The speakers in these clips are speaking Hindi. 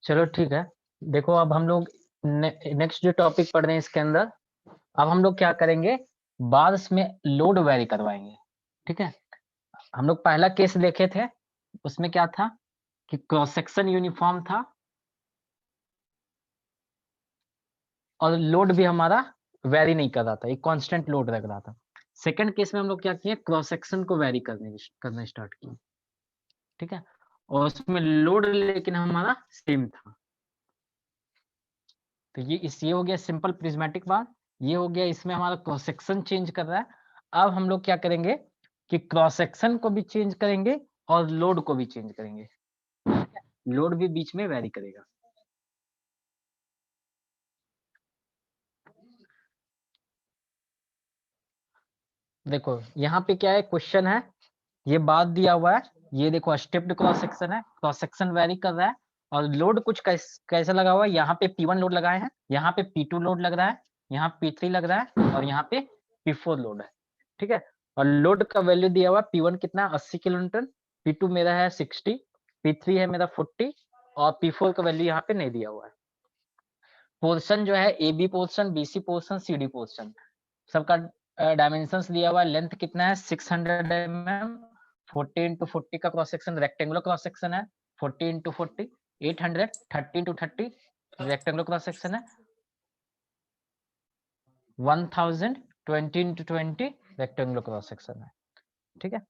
चलो ठीक है। देखो अब हम लोग नेक्स्ट जो टॉपिक पढ़ रहे हैं इसके अंदर, अब हम लोग क्या करेंगे, बार्स में लोड वेरी करवाएंगे। ठीक है, हम लोग पहला केस देखे थे, उसमें क्या था कि क्रॉस सेक्शन यूनिफॉर्म था और लोड भी हमारा वेरी नहीं कर रहा था, एक कांस्टेंट लोड रख रहा था। सेकंड केस में हम लोग क्या किए, क्रॉस सेक्शन को वेरी करना स्टार्ट किए। ठीक है, और उसमें लोड लेकिन हमारा सेम था। तो ये हो गया सिंपल प्रिज्मेटिक बार। ये हो गया, इसमें हमारा क्रॉस सेक्शन चेंज कर रहा है। अब हम लोग क्या करेंगे कि क्रॉस सेक्शन को भी चेंज करेंगे और लोड को भी चेंज करेंगे। लोड भी बीच में वेरी करेगा। देखो यहाँ पे क्या है, क्वेश्चन है, ये बात दिया हुआ है, ये देखो स्टेप्ड क्रॉस सेक्शन है, क्रॉस सेक्शन वेरी कर रहा है और लोड कुछ कैसा लगा हुआ है, यहाँ पे P1 लोड लगाए हैं, यहाँ पे P2 लोड लग रहा है, यहाँ P3 लग रहा है और यहाँ पे P4 लोड है। ठीक है, और लोड का वैल्यू दिया हुआ है, P1 कितना 80 किलो न्यूटन, P2 मेरा है 60, P3 है मेरा 40 और P4 का वैल्यू यहाँ पे नहीं दिया हुआ है। पोर्शन जो है AB portion, BC portion, CD portion, सबका डायमेंशंस दिया हुआ है। लेंथ कितना है 600 mm, 40 into 40 का cross section rectangular cross section है, 40 into 40 800, 30 into 30 rectangular cross section है, 1000 20 into 20 रेक्टेंगुलर क्रॉस सेक्शन है। ठीक है,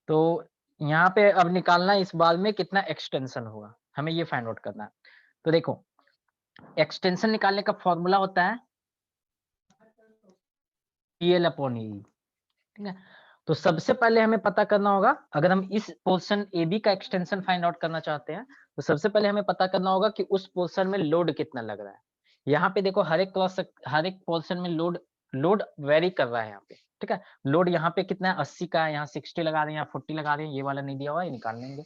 तो यहाँ पे अब निकालना है इस बार में कितना एक्सटेंशन होगा, हमें ये फाइंड आउट करना है। तो देखो एक्सटेंशन निकालने का फॉर्मूला होता है PL/E। ठीक है, तो सबसे पहले हमें पता करना होगा, अगर हम इस पोर्शन AB का एक्सटेंशन फाइंड आउट करना चाहते हैं, तो सबसे पहले हमें पता करना होगा कि उस पोर्शन में लोड कितना लग रहा है। यहाँ पे देखो हर एक पोर्शन में लोड वेरी कर रहा है यहाँ पे। ठीक है, लोड यहाँ पे कितना है 80 का है, यहाँ 60 लगा रहे हैं, यहाँ 40 लगा रहे हैं, ये वाला नहीं दिया हुआ है, ये निकाल लेंगे।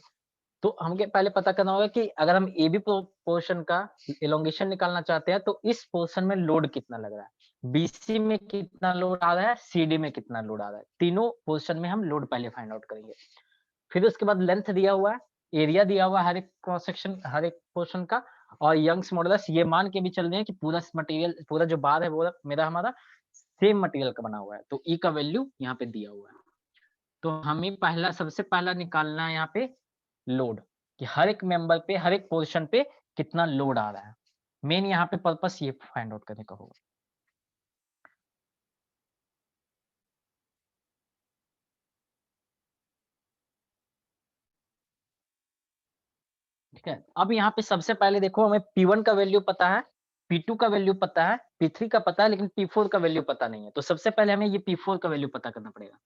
तो हमें पहले पता करना होगा कि अगर हम AB पोर्शन का एलोंगेशन निकालना चाहते हैं तो इस पोर्शन में लोड कितना लग रहा है, BC में कितना लोड आ रहा है, CD में कितना लोड आ रहा है, तीनों पोर्शन में हम लोड पहले फाइंड आउट करेंगे। फिर उसके बाद लेंथ दिया हुआ है, एरिया दिया हुआ है हर एक क्रॉस सेक्शन हर एक पोर्शन का, और यंग्स मॉडुलस ये मान के भी चल रहे हैं कि पूरा मटेरियल पूरा जो बार है वो मेरा हमारा सेम मटेरियल का बना हुआ है, तो E का वैल्यू यहाँ पे दिया हुआ है। तो हमें सबसे पहला निकालना है यहाँ पे लोड, कि हर एक मेंबर पे हर एक पोर्शन पे कितना लोड आ रहा है। मेन यहाँ पे पर्पस ये फाइंड आउट करने का होगा। ठीक है, अब यहाँ पे सबसे पहले देखो हमें P1 का वैल्यू पता है, P2 का वैल्यू पता है, P3 का पता है, लेकिन P4 का वैल्यू पता नहीं है। तो सबसे पहले हमें ये P4 का वैल्यू पता करना पड़ेगा।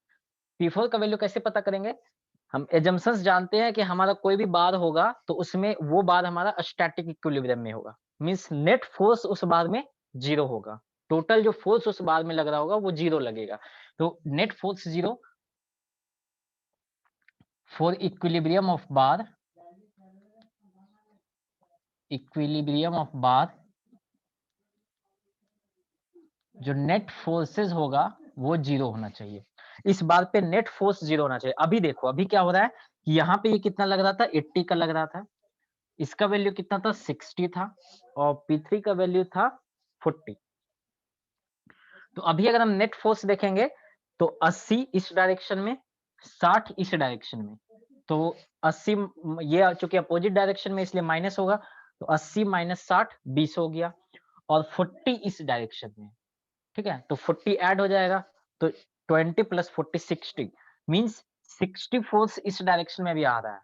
P4 का वैल्यू कैसे पता करेंगे, हम एजम्पशंस जानते हैं कि हमारा कोई भी बार होगा तो उसमें वो बार हमारा स्टैटिक इक्विलिब्रियम में होगा, मींस नेट फोर्स उस बार में 0 होगा, टोटल जो फोर्स उस बार में लग रहा होगा वो 0 लगेगा। तो net force 0 for equilibrium of बार जो नेट फोर्सेस होगा वो 0 होना चाहिए। इस बार पे नेट फोर्स 0 होना चाहिए। अभी देखो अभी क्या हो रहा है कि यहाँ पे ये कितना लग रहा था 80 का लग रहा था, इसका वैल्यू कितना था 60 था और P3 का वैल्यू था 40। तो अभी अगर हम नेट फोर्स देखेंगे तो 80 इस डायरेक्शन में, 60 इस डायरेक्शन में, तो 80 ये चूंकि अपोजिट डायरेक्शन में इसलिए माइनस होगा, तो 80 माइनस 60 20 हो गया, और 40 इस डायरेक्शन में। ठीक है, तो 40 ऐड हो जाएगा, तो 20 प्लस 40 60 मींस 60 फोर्स इस डायरेक्शन में भी आ रहा है।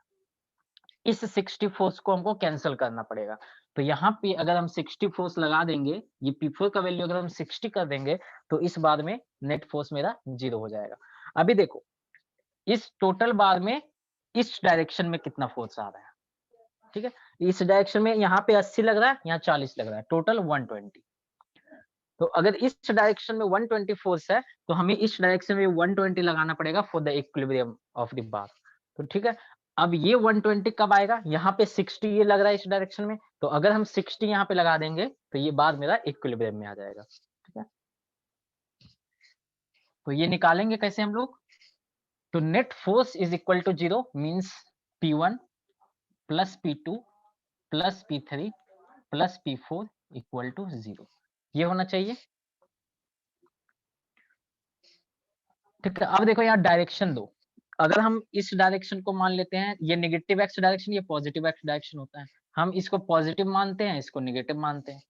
इस 60 फोर्स को हमको कैंसिल करना पड़ेगा। तो यहाँ पे अगर हम 60 फोर्स लगा देंगे, ये P4 का वैल्यू अगर हम 60 कर देंगे, तो इस बार में नेट फोर्स मेरा 0 हो जाएगा। अभी देखो इस टोटल बार में इस डायरेक्शन में कितना फोर्स आ रहा है। ठीक है, इस डायरेक्शन में यहाँ पे 80 लग रहा है, यहाँ 40 लग रहा है, टोटल 120। तो अगर इस डायरेक्शन में 120 फोर्स है तो हमें इस डायरेक्शन में 120 लगाना पड़ेगा for the equilibrium of the bar. तो ठीक है, अब ये 120 कब आएगा, यहाँ पे 60 ये लग रहा है इस डायरेक्शन में, तो अगर हम 60 यहाँ पे लगा देंगे तो ये बार मेरा इक्विलिब्रियम में आ जाएगा। ठीक है, तो ये निकालेंगे कैसे हम लोग, तो net force is equal to 0 means P1 plus P2 plus P3 plus P4 equal to 0, ये होना चाहिए। ठीक है, अब देखो यहाँ डायरेक्शन दो, अगर हम इस डायरेक्शन को मान लेते हैं, ये नेगेटिव एक्स डायरेक्शन, ये पॉजिटिव एक्स डायरेक्शन होता है, हम इसको पॉजिटिव मानते हैं, इसको नेगेटिव मानते हैं।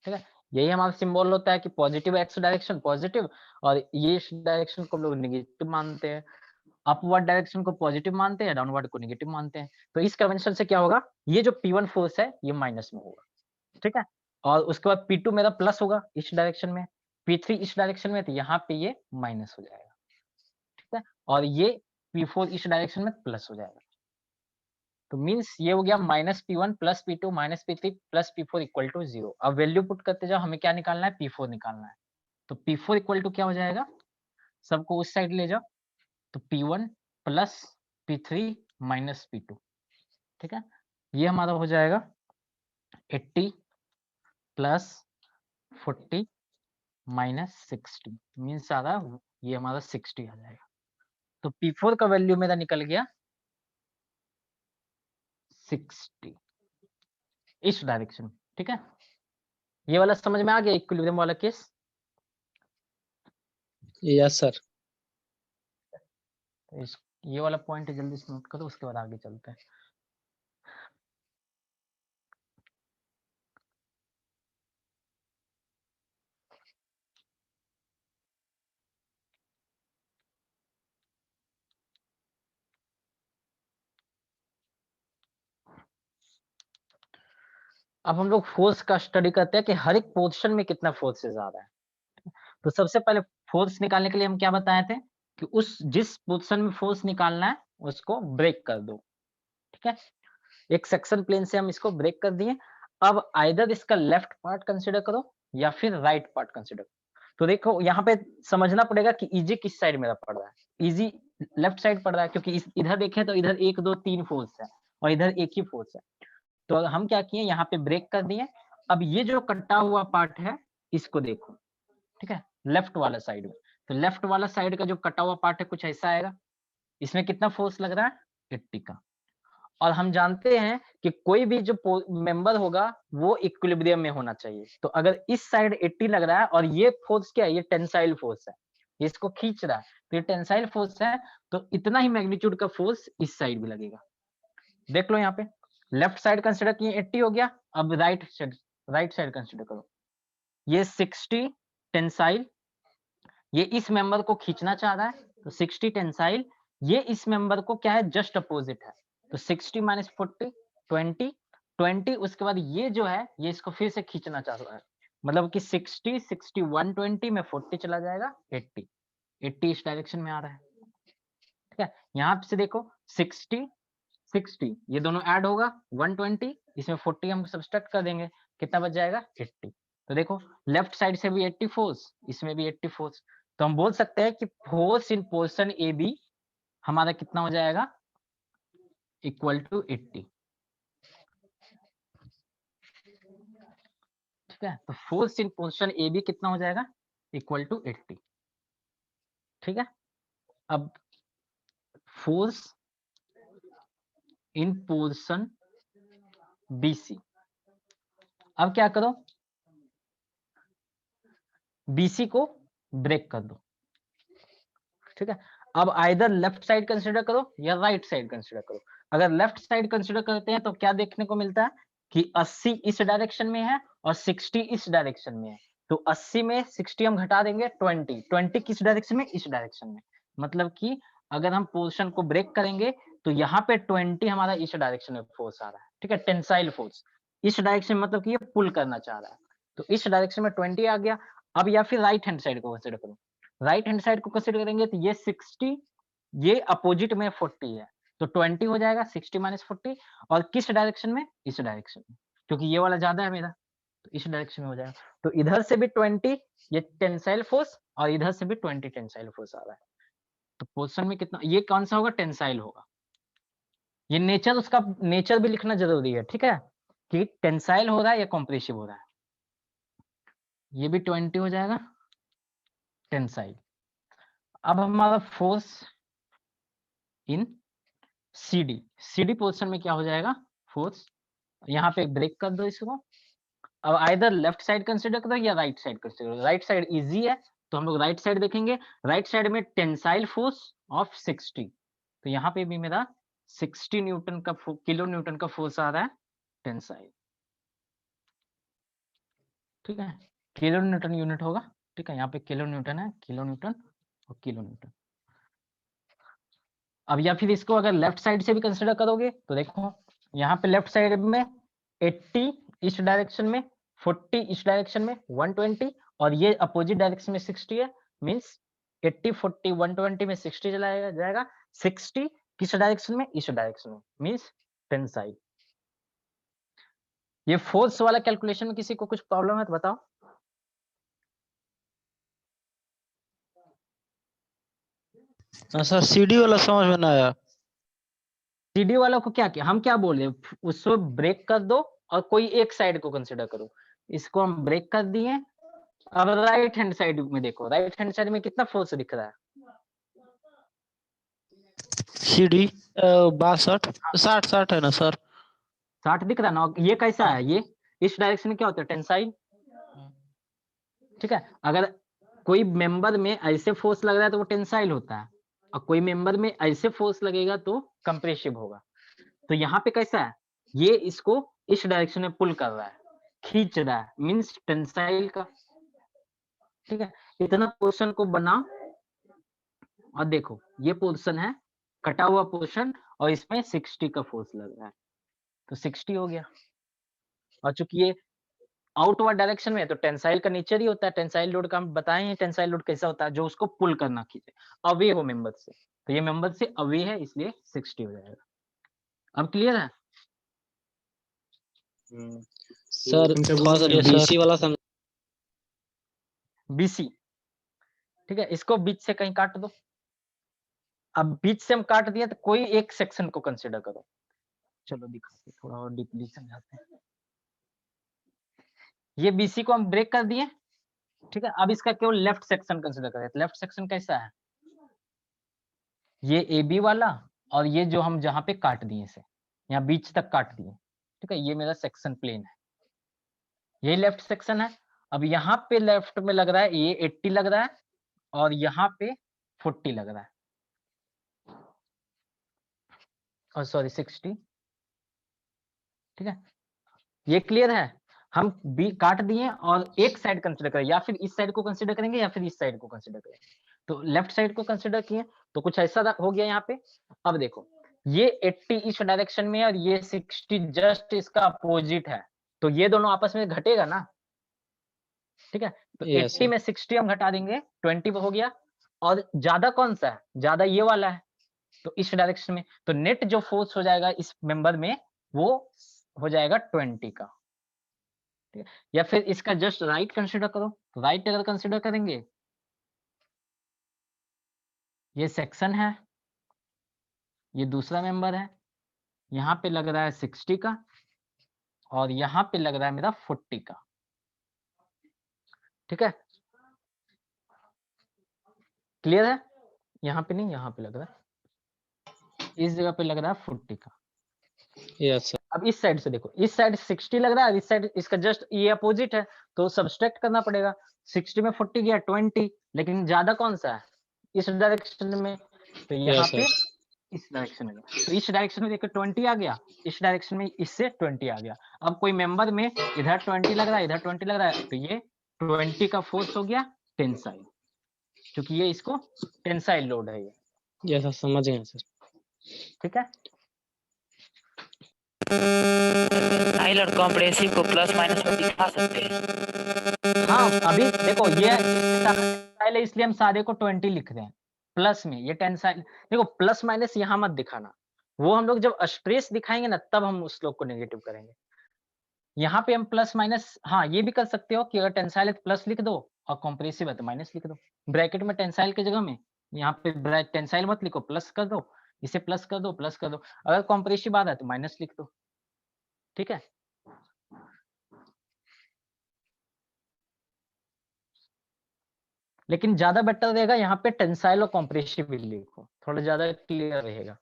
ठीक है, यही हमारा सिंबल होता है कि पॉजिटिव एक्स डायरेक्शन पॉजिटिव, और ये इस डायरेक्शन को हम लोग नेगेटिव मानते हैं, अपवर्ड डायरेक्शन को पॉजिटिव मानते हैं, डाउनवर्ड को नेगेटिव मानते हैं। तो इस कन्वेंशन से क्या होगा, ये जो P1 फोर्स है ये माइनस में होगा। ठीक है, और उसके बाद P2 मेरा प्लस होगा इस डायरेक्शन में, P3 इस डायरेक्शन में, तो यहाँ पे ये माइनस हो जाएगा। ठीक है, और ये P4 इस डायरेक्शन में प्लस हो जाएगा। तो मींस ये हो गया minus P1 plus P2 minus P3 plus P4 equal to 0। अब वैल्यू पुट करते जाओ, हमें क्या निकालना है, P4 निकालना है। तो P4 इक्वल टू क्या हो जाएगा, सबको उस साइड ले जाओ, तो P1 plus P3 minus P2। ठीक है, ये हमारा हो जाएगा 80 प्लस 40 माइनस 60, मीन्स आ रहा ये हमारा 60 आ जाएगा। तो P4 का वैल्यू मेरा निकल गया 60 इस डायरेक्शन में। ठीक है, ये वाला समझ में आ गया, इक्विलिब्रियम वाला केस। Yes sir. तो इस ये वाला पॉइंट जल्दी से नोट करो, उसके बाद आगे चलते हैं। अब हम लोग फोर्स का स्टडी करते हैं कि हर एक पोर्शन में कितना फोर्सेस आ रहा है। तो सबसे पहले फोर्स निकालने के लिए हम क्या बताए थे कि उस जिस पोर्शन में फोर्स निकालना है उसको ब्रेक कर दो। ठीक है, एक सेक्शन प्लेन से हम इसको ब्रेक कर दिए। अब आइदर इसका लेफ्ट पार्ट कंसीडर करो या फिर राइट पार्ट कंसीडर करो। तो देखो यहाँ पे समझना पड़ेगा कि इजी किस साइड मेरा पड़ रहा है। इजी लेफ्ट साइड पड़ रहा है, क्योंकि इधर देखें तो इधर 1 2 3 फोर्स है और इधर एक ही फोर्स है। तो हम क्या किए, यहाँ पे ब्रेक कर दिए। अब ये जो कटा हुआ पार्ट है इसको देखो। ठीक है, लेफ्ट वाला साइड में, तो लेफ्ट वाला साइड का जो कटा हुआ पार्ट है कुछ ऐसा आएगा। इसमें कितना फोर्स लग रहा है, 80 का। और हम जानते हैं कि कोई भी जो मेंबर होगा वो इक्विलिब्रियम में होना चाहिए। तो अगर इस साइड 80 लग रहा है और ये फोर्स क्या है, ये टेंसाइल फोर्स है, ये इसको खींच रहा है, तो ये टेंसाइल फोर्स है, तो इतना ही मैग्नीट्यूड का फोर्स इस साइड भी लगेगा। देख लो यहाँ पे लेफ्ट साइड कंसिडर किए 80 हो गया। अब राइट साइड कंसिडर करो, ये 60 टेंसाइल, ये इस मेंबर को खींचना चाह रहा है, तो 60 टेंसाइल, ये इस मेंबर को क्या है, जस्ट अपोजिट है। तो 60 माइनस 40 20 20, उसके बाद ये जो है ये इसको फिर से खींचना चाह रहा है, मतलब कि 60 61 20 में 40 चला जाएगा 80 80 इस डायरेक्शन में आ रहा है। ठीक है, यहाँ से देखो 60 60 ये दोनों ऐड होगा 120, इसमें 40 हम सब्सट्रैक्ट कर देंगे, कितना बच जाएगा 80। तो देखो लेफ्ट साइड से भी 80 फोर्स, इसमें भी 80 फोर्स। तो हम बोल सकते हैं कि force in portion A B हमारा कितना हो जाएगा, इक्वल टू 80। ठीक है, तो force in portion A B कितना हो जाएगा, इक्वल टू 80। ठीक है, अब force in portion B C, अब क्या करो, बीसी को ब्रेक कर दो। ठीक है, अब आइदर लेफ्ट साइड कंसीडर करो या राइट साइड कंसीडर करो। अगर लेफ्ट साइड कंसीडर करते हैं तो क्या देखने को मिलता है कि 80 इस डायरेक्शन में है और 60 इस डायरेक्शन में है। तो 80 में 60 हम घटा देंगे 20 किस डायरेक्शन में, इस डायरेक्शन में। मतलब कि अगर हम पोर्शन को ब्रेक करेंगे तो यहाँ पे 20 हमारा इस डायरेक्शन में फोर्स आ रहा है। ठीक है, टेंसाइल फोर्स इस डायरेक्शन में, मतलब कि ये पुल करना चाह रहा है, तो इस डायरेक्शन में 20 आ गया। अब या फिर राइट हैंड साइड को कंसीडर करो, राइट हैंड साइड को कंसीडर करेंगे तो ये 60, ये अपोजिट में 40 है, तो 20 हो जाएगा 60 माइनस 40। और किस डायरेक्शन में, इस डायरेक्शन में, क्योंकि ये वाला ज्यादा है मेरा, तो इस डायरेक्शन में हो जाएगा। तो इधर से भी 20 ये टेंसाइल फोर्स और इधर से भी 20 टेंसाइल फोर्स आ रहा है। तो पोर्शन में कितना, ये कौन सा होगा, टेंसाइल होगा। ये नेचर, उसका नेचर भी लिखना जरूरी है। ठीक है, कि टेंसाइल हो रहा है या कॉम्प्रेसिव हो रहा है। ये भी 20 हो जाएगा टेंसाइल। अब हमारा force in CD, CD portion में क्या हो जाएगा, फोर्स यहाँ पे ब्रेक कर दो इसको। अब आइदर लेफ्ट साइड कंसिडर करो या राइट साइड कंसिडर करो। राइट साइड इजी है तो हम लोग राइट साइड देखेंगे। राइट साइड में टेंसाइल फोर्स ऑफ 60, तो यहाँ पे भी मेरा 60 न्यूटन का किलो न्यूटन का फोर्स आ रहा है टेंसाइल। ठीक है, किलो न्यूटन यूनिट होगा। ठीक है, यहाँ पे किलो न्यूटन है, किलो न्यूटन और किलो न्यूटन। अब या फिर इसको अगर लेफ्ट साइड से भी कंसिडर करोगे तो देखो यहाँ पे लेफ्ट साइड में 80 इस डायरेक्शन में, 40 इस डायरेक्शन में, 120 और ये अपोजिट डायरेक्शन में 60 है। मींस 80 40 120 में 60 चला जाएगा। 60 किस डायरेक्शन में? इस डायरेक्शन में, मींस टेंसाइल। ये फोर्स वाला कैलकुलेशन में किसी को कुछ प्रॉब्लम है तो बताओ। सर सीडी वाला समझ में ना आया। सीडी वाला को क्या किया, हम क्या बोल रहे हैं, उसको ब्रेक कर दो और कोई एक साइड को कंसिडर करो। इसको हम ब्रेक कर दिए। अब राइट हैंड साइड में देखो, राइट हैंड साइड में कितना फोर्स दिख रहा है? सीडी 62 60 है ना सर? 60 दिख रहा है ना। ये कैसा हाँ। है? ये इस डायरेक्शन में क्या होता है? टेंसाइल। ठीक है, अगर कोई मेंबर में ऐसे फोर्स लग रहा है तो वो टेंसाइल होता है, और कोई मेंबर में ऐसे फोर्स लगेगा तो कंप्रेसिव होगा। तो यहाँ पे कैसा है? ये इसको इस डायरेक्शन में पुल कर रहा है, खींच रहा है, मींस टेंसाइल का। ठीक है, इतना पोर्शन को बनाओ और देखो ये पोर्शन है कटा हुआ पोर्शन और इसमें 60 का फोर्स लग रहा है, तो 60 हो गया। और चूंकि ये आउटवर्ड डायरेक्शन में है तो टेंसाइल का नेचर ही होता है, टेंसाइल लोड का हम बताए हैं। टेंसाइल लोड कैसा होता है? जो उसको पुल करना, खींचे, अवे हो मेंबर से। तो ये मेंबर से अवे है इसलिए 60 हो जाएगा। अब क्लियर है? सर थोड़ा सा बीसी वाला समझ। बीसी, ठीक है, इसको बीच से कहीं काट दो। अब बीच से हम काट दिए तो कोई एक सेक्शन को कंसिडर करो। चलो दिखाते थोड़ा और डीपली समझाते हैं। ये बीसी को हम ब्रेक कर दिए। ठीक है, अब इसका केवल लेफ्ट सेक्शन कंसिडर करें। लेफ्ट सेक्शन कैसा है? ये ए बी वाला और ये जो हम जहां पे काट दिए इसे, यहाँ बीच तक काट दिए। ठीक है, ये मेरा सेक्शन प्लेन है, यही लेफ्ट सेक्शन है। अब यहाँ पे लेफ्ट में लग रहा है ये 80 लग रहा है और यहाँ पे 40 लग रहा है, और सॉरी 60। ठीक है, ये क्लियर है? हम बी काट दिए और एक साइड कंसिडर करें, या फिर इस साइड को कंसिडर करेंगे या फिर इस साइड को कंसिडर करेंगे। तो लेफ्ट साइड को कंसिडर किए तो कुछ ऐसा हो गया यहाँ पे। अब देखो ये 80 इस डायरेक्शन में और ये 60 जस्ट इसका अपोजिट है, तो ये दोनों आपस में घटेगा ना। ठीक है, तो 80 में 60 हम घटा देंगे, 20 हो गया। और ज्यादा कौन सा है? ज्यादा ये वाला है, तो इस डायरेक्शन में, तो नेट जो फोर्स हो जाएगा इस मेंबर में वो हो जाएगा 20 का। ठीक है, या फिर इसका जस्ट राइट कंसिडर करो। तो राइट अगर कंसिडर करेंगे, ये सेक्शन है, ये दूसरा मेंबर है, यहाँ पे लग रहा है 60 का और यहाँ पे लग रहा है मेरा 40 का। ठीक है, क्लियर है? यहाँ पे नहीं, यहाँ पे लग रहा है, इस जगह पे लग रहा है 40 का। Yes sir. अब इस साइड से देखो, इस साइड 60 लग रहा है, इस साइड इसका जस्ट ये अपोजिट है, तो सब्सट्रैक्ट करना पड़ेगा। 60 में 40 गया 20, लेकिन ज्यादा कौन सा है? इस डायरेक्शन में, तो यहाँ पे इस डायरेक्शन में, तो इस डायरेक्शन में देखो 20 आ गया, इस डायरेक्शन में इससे 20 आ गया। अब कोई मेंबर में इधर 20 लग रहा है, इधर 20 लग रहा है, तो ये 20 का फोर्स हो गया टेंसाइल, क्योंकि ये इसको टेंसाइल लोड है ये। यस सर, समझ गए सर। ठीक है, टेंसाइल और कॉम्प्रेसिव को प्लस माइनस में दिखा सकते हैं। हाँ अभी देखो ये टेंसाइल है इसलिए हम सारे को 20 लिख रहे हैं, प्लस में ये टेंसाइल। देखो प्लस माइनस यहाँ मत दिखाना, वो हम लोग जब स्ट्रेस दिखाएंगे ना तब हम उस लोग को नेगेटिव करेंगे। यहाँ पे हम प्लस माइनस, हाँ ये भी कर सकते हो कि अगर टेंसाइल है तो प्लस लिख दो और कॉम्प्रेसिव है तो माइनस लिख दो। ब्रैकेट में टेंसाइल की जगह में यहाँ पे टेंसाइल मत लिखो, प्लस कर दो, इसे प्लस कर दो, प्लस कर दो। अगर कॉम्प्रेसिव आ रहा है तो माइनस लिख दो। ठीक है, लेकिन ज्यादा बेटर रहेगा यहाँ पे टेंसाइल और कॉम्प्रेसिव भी लिखो, थोड़ा ज्यादा क्लियर रहेगा।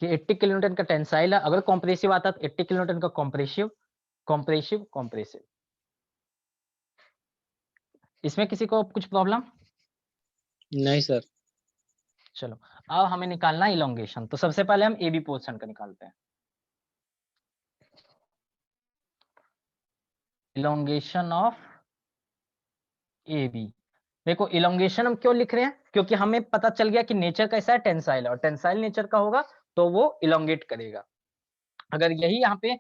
कि 80 किलोन्यूटन का टेंसाइल है, अगर कॉम्प्रेसिव आता तो 80 किलोन्यूटन का कॉम्प्रेसिव कॉम्प्रेसिव कॉम्प्रेसिव। इसमें किसी को कुछ प्रॉब्लम? नहीं सर। चलो अब हमें निकालना है इलोंगेशन, तो सबसे पहले हम AB पोर्शन का निकालते हैं। Elongation of AB। देखो इलोंगेशन हम क्यों लिख रहे हैं, क्योंकि हमें पता चल गया कि नेचर कैसा है, टेंसाइल है, और टेंसाइल नेचर का होगा तो वो इलोंगेट करेगा। अगर यही यहाँ पे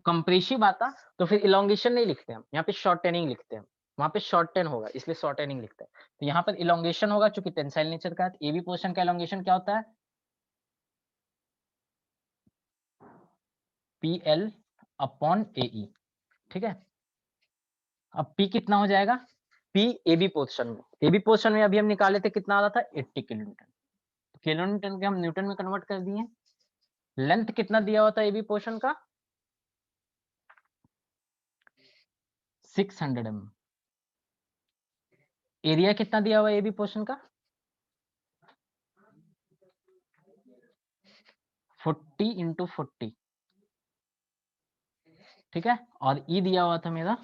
कंप्रेसिव आता तो फिर इलोंगेशन नहीं लिखते हम, यहाँ पे शॉर्टेनिंग लिखते हैं, वहां पे शॉर्टेन होगा इसलिए शॉर्टेनिंग लिखते हैं। तो यहाँ पर इलोंगेशन होगा चूंकि टेंसाइल नेचर का है। तो AB पोर्शन का इलोंगेशन क्या होता है? PL upon AE। ठीक है, अब P कितना हो जाएगा? P AB पोर्शन में, AB पोर्शन में अभी हम निकाले थे कितना आ रहा था? 80 किलोन्यूटन। किलोन्यूटन के हम न्यूटन में कन्वर्ट कर दिए। लेंथ कितना दिया हुआ था AB पोर्शन का? 600 mm। एरिया कितना दिया हुआ है AB पोर्शन का? 40 इंटू 40। ठीक है, और E दिया हुआ था मेरा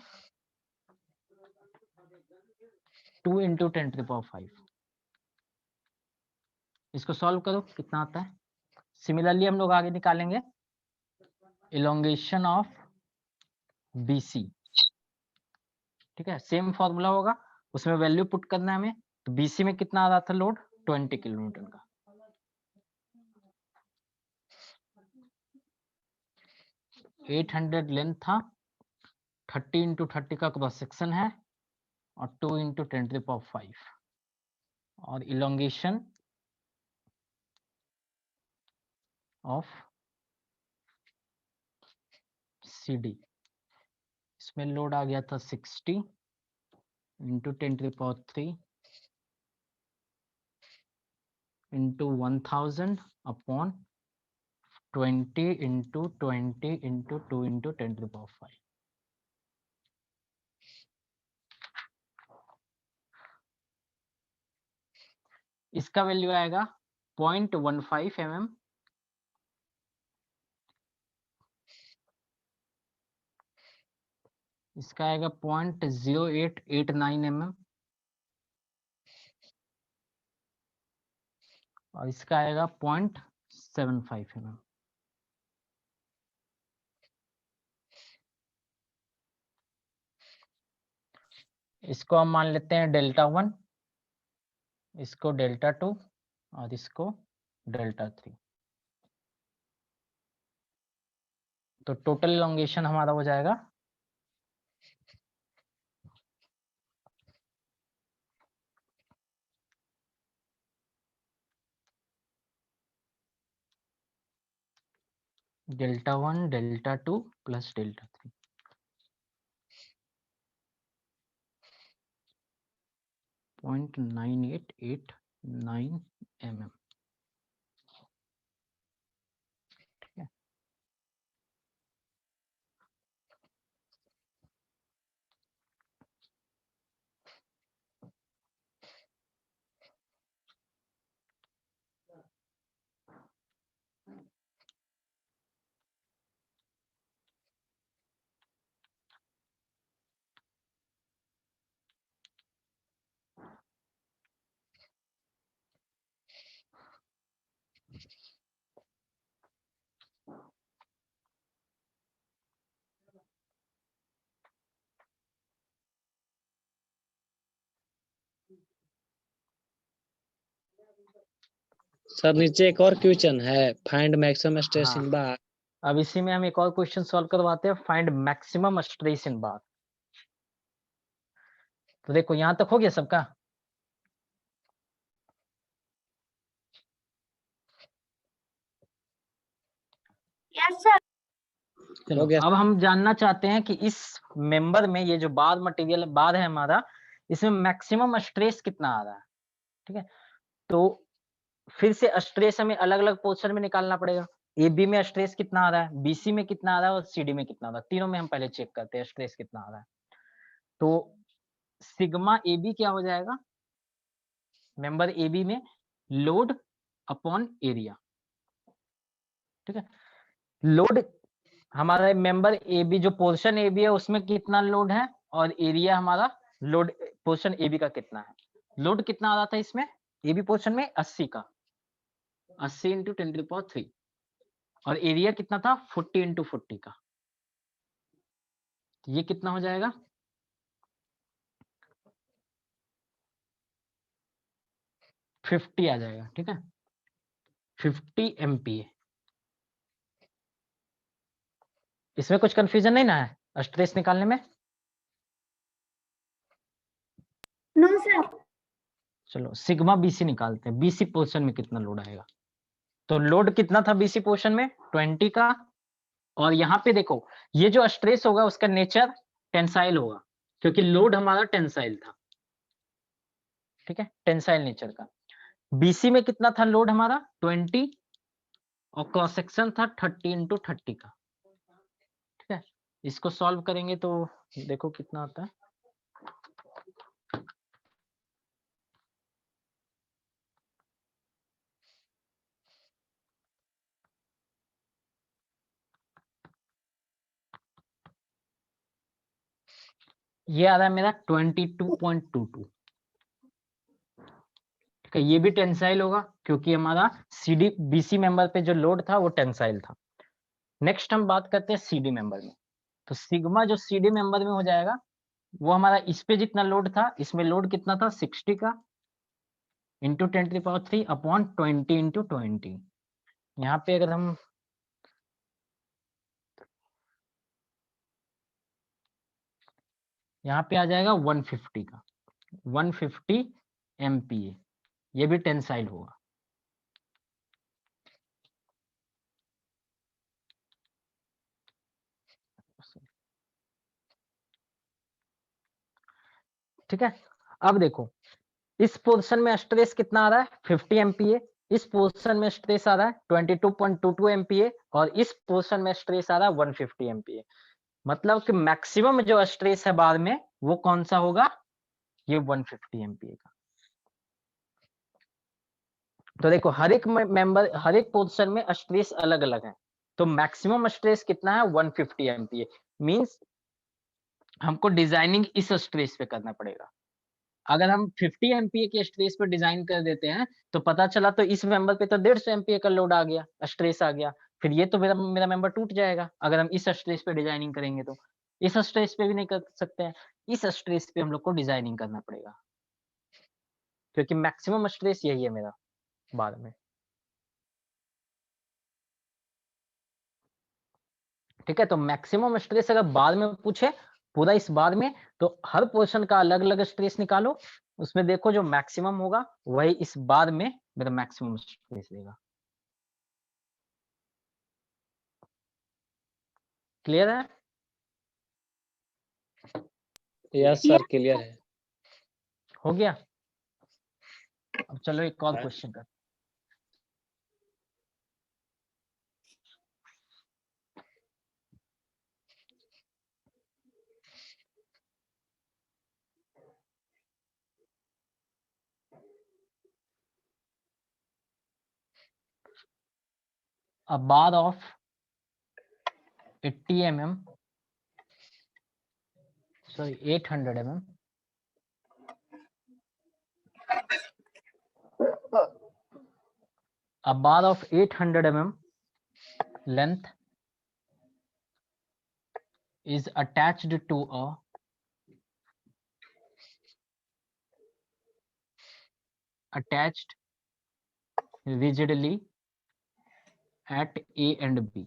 2 इंटू 10⁵। इसको सॉल्व करो कितना आता है। सिमिलरली हम लोग आगे निकालेंगे इलोंगेशन ऑफ BC। ठीक है, सेम फॉर्मूला होगा, उसमें वैल्यू पुट करना है हमें। तो BC में कितना आ रहा था लोड? 20 किलोन्यूटन का। एट 800 लेंथ था, 30 इंटू 30 का क्रॉस सेक्शन है, और 2 इंटू 10⁵। और इलोंगेशन ऑफ CD, इसमें लोड आ गया था 60 into 10⁵ into 1000 upon 20 into 20 into 2 into 10⁵। इसका वैल्यू आएगा 0.15 mm। इसका आएगा 0.0889 mm। और इसका आएगा 0.75 mm। इसको हम मान लेते हैं Δ1, इसको Δ2 और इसको Δ3। तो टोटल इलोंगेशन हमारा हो जाएगा Δ1 Δ2 प्लस Δ3। 0.9889 mm। ठीक है, सर नीचे एक और क्वेश्चन है, फाइंड मैक्सिमम स्ट्रेस इन बार। अब इसी में हम एक और क्वेश्चन सॉल्व करवाते हैं, फाइंड मैक्सिमम स्ट्रेस इन बार। तो देखो यहां तक हो गया सबका। Yes sir. चलो हो गया। अब हम जानना चाहते हैं कि इस मेंबर में ये जो बार मटेरियल बार है हमारा, इसमें मैक्सिमम स्ट्रेस कितना आ रहा है। ठीक है, तो फिर से स्ट्रेस हमें अलग अलग पोर्शन में निकालना पड़ेगा। AB में स्ट्रेस कितना आ रहा है, BC में कितना आ रहा है और CD में कितना आ रहा है, तीनों में हम पहले चेक करते हैं स्ट्रेस कितना आ रहा है। तो सिग्मा AB क्या हो जाएगा, मेंबर AB में लोड अपॉन एरिया। ठीक है। लोड हमारा मेंबर ए बी, जो पोर्शन ए बी है उसमें कितना लोड है, और एरिया हमारा लोड पोर्शन ए बी का कितना है। लोड कितना आ रहा था इसमें ए बी पोर्शन में 80 का, 80 इंटू 10⁻3, और एरिया कितना था 40 इंटू 40 का। ये कितना हो जाएगा, $50 आ जाएगा। ठीक है, 50 MPa। इसमें कुछ कंफ्यूजन नहीं ना है स्ट्रेस निकालने में। No sir. चलो सिग्मा बीसी निकालते हैं, बीसी पोर्शन में कितना लोड आएगा। तो लोड कितना था बीसी पोर्शन में 20 का, और यहाँ पे देखो ये जो स्ट्रेस होगा उसका नेचर टेंसाइल होगा, क्योंकि लोड हमारा टेंसाइल था। ठीक है, टेंसाइल नेचर का। बीसी में कितना था लोड हमारा 20, और क्रॉस सेक्शन था 30 इंटू 30 का। ठीक है, इसको सॉल्व करेंगे तो देखो कितना आता है। ये आ रहा है मेरा 22.22। ठीक है, ये भी टेंसाइल होगा क्योंकि हमारा सीडी बीसी मेंबर पे जो लोड था वो टेंसाइल था। नेक्स्ट हम बात करते हैं सीडी मेंबर में। तो सिग्मा जो सीडी मेंबर में हो जाएगा वो हमारा इस पे जितना लोड था, इसमें लोड कितना था 60 का इंटू 10⁻³ अपॉन 20 इंटू 20। यहाँ पे अगर हम यहाँ पे आ जाएगा 150 का, 150 MPa। ये भी टेंसाइल होगा। ठीक है, अब देखो इस पोर्शन में स्ट्रेस कितना आ रहा है 50 MPa, इस पोर्शन में स्ट्रेस आ रहा है 22.22 MPa, और इस पोर्शन में स्ट्रेस आ रहा है 150 MPa। मतलब कि मैक्सिमम जो स्ट्रेस है बाद में वो कौन सा होगा, ये 150 MPa का। तो देखो हर एक मेंबर, हर एक पोर्शन में स्ट्रेस अलग अलग है, तो मैक्सिमम स्ट्रेस कितना है 150 MPa। मींस हमको डिजाइनिंग इस स्ट्रेस पे करना पड़ेगा। अगर हम 50 MPa के स्ट्रेस पे डिजाइन कर देते हैं तो पता चला तो इस मेंबर पे तो 150 MPa का लोड आ गया, स्ट्रेस आ गया, फिर ये तो मेरा मेंबर टूट जाएगा। अगर हम इस स्ट्रेस पे डिजाइनिंग करेंगे तो इस स्ट्रेस पे भी नहीं कर सकते हैं, इस स्ट्रेस पे हम लोग को डिजाइनिंग करना पड़ेगा, क्योंकि मैक्सिमम स्ट्रेस यही है मेरा बाद में। ठीक है, तो मैक्सिमम स्ट्रेस अगर बाद में पूछे पूरा इस बाद में, तो हर पोर्शन का अलग अलग स्ट्रेस निकालो, उसमें देखो जो मैक्सिमम होगा वही इस बाद में मेरा मैक्सिमम स्ट्रेस देगा। क्लियर है? यस सर, क्लियर है। हो गया। अब चलो एक और हाँ। क्वेश्चन कर। A bar of 80 mm, sorry 800 mm, a bar of 800 mm length is attached to a attached rigidly at A and B.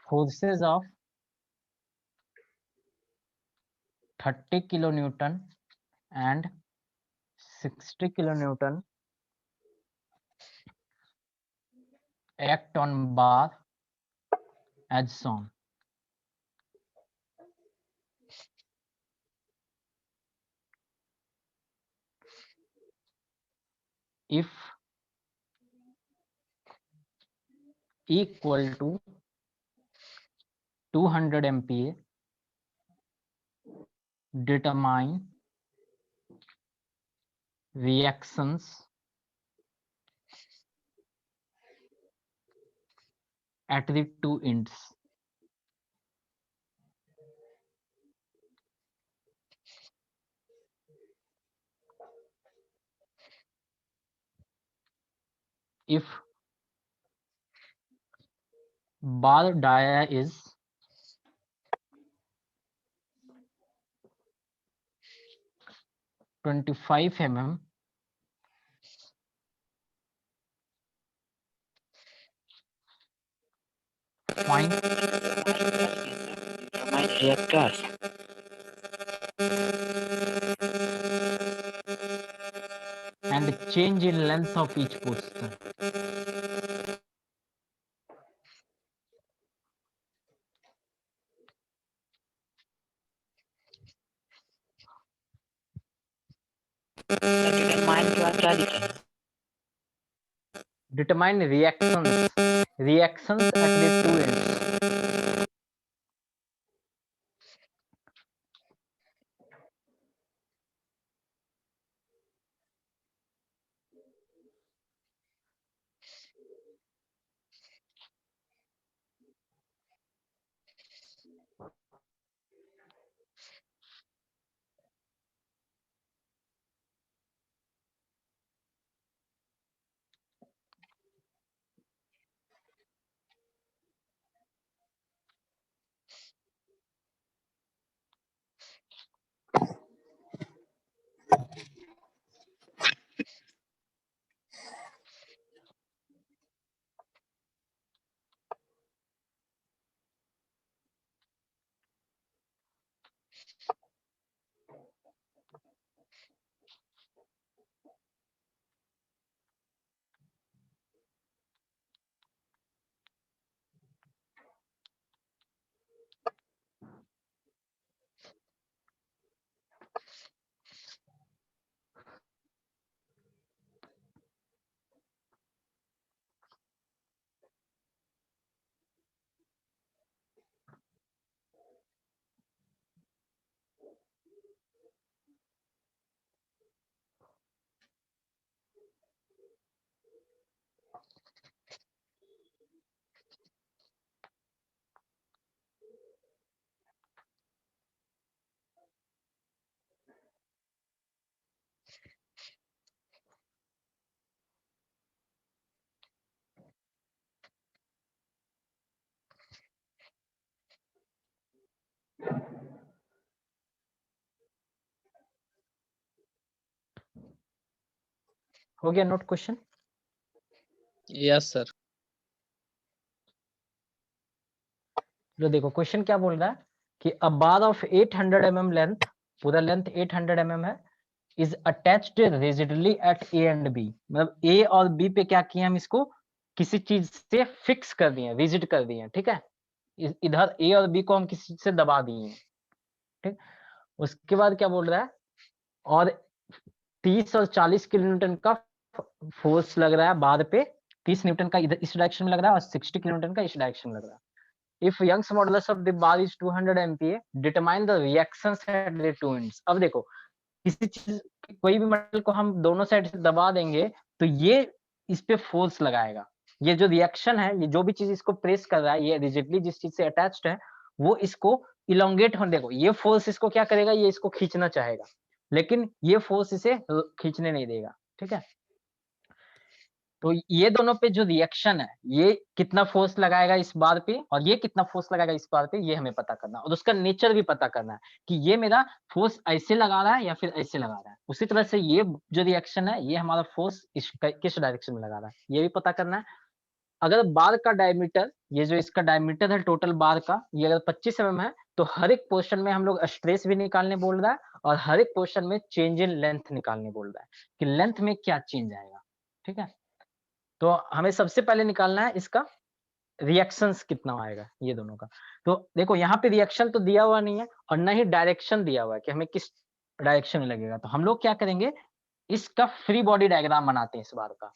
Forces of 30 kilonewton and 60 kilonewton act on bar as shown. If equal to 200 MPa, determine reactions at the two ends. If bar dia is 25 mm, find Determine reactors. and change in length of each portion. Determine क्या लिखा है? Determine reactions at the two ends. हो गया नोट क्वेश्चन? Yes sir. जो देखो क्वेश्चन क्या बोल रहा है कि a bar of 800 mm length, पूरा लेंथ 800 mm है, is attached rigidly at A and B. मतलब ए और बी पे क्या किया हम, इसको किसी चीज से फिक्स कर दिए, रिजिड कर दिए, ठीक है। इधर ए और बी को हम किसी चीज से दबा दिए, ठीक। उसके बाद क्या बोल रहा है, और 30 और 40 किलो न्यूटन का फोर्स लग रहा है बार पे, 30 न्यूटन का इधर इस डायरेक्शन में लग रहा है और 60 किलो न्यूटन का इस डायरेक्शन में लग रहा है। If Young's modulus of the bar is 200 MPa, determine the reactions at the two ends. अब देखो किसी चीज, कोई भी मेटल को हम दोनों साइड से दबा देंगे तो ये इस पे फोर्स लगाएगा। ये जो रिएक्शन है, ये जो भी चीज इसको प्रेस कर रहा है, ये रिजिडली जिस चीज से अटैच्ड है, वो इसको इलोंगेट होने, देखो ये फोर्स इसको क्या करेगा, ये इसको खींचना चाहेगा, लेकिन ये फोर्स इसे खींचने नहीं देगा, ठीक है। तो ये दोनों पे जो रिएक्शन है, ये कितना फोर्स लगाएगा इस बार पे और ये कितना फोर्स लगाएगा इस बार पे, ये हमें पता करना है। और उसका नेचर भी पता करना है कि ये मेरा फोर्स ऐसे लगा रहा है या फिर ऐसे लगा रहा है। उसी तरह से ये जो रिएक्शन है, ये हमारा फोर्स किस डायरेक्शन में लगा रहा है, ये भी पता करना है। अगर बार का डायमीटर, ये जो इसका डायमीटर है टोटल बार का, ये अगर 25 mm है, तो हर एक पोर्शन में हम लोग स्ट्रेस भी निकालने बोल रहा है और हर एक पोर्शन में चेंज इन लेंथ निकालने बोल रहा है कि लेंथ में क्या चेंज आएगा, ठीक है। तो हमें सबसे पहले निकालना है इसका रिएक्शंस कितना आएगा ये दोनों का। तो देखो यहाँ पे रिएक्शन तो दिया हुआ नहीं है और न ही डायरेक्शन दिया हुआ है कि हमें किस डायरेक्शन में लगेगा। तो हम लोग क्या करेंगे, इसका फ्री बॉडी डायग्राम बनाते हैं इस बार का।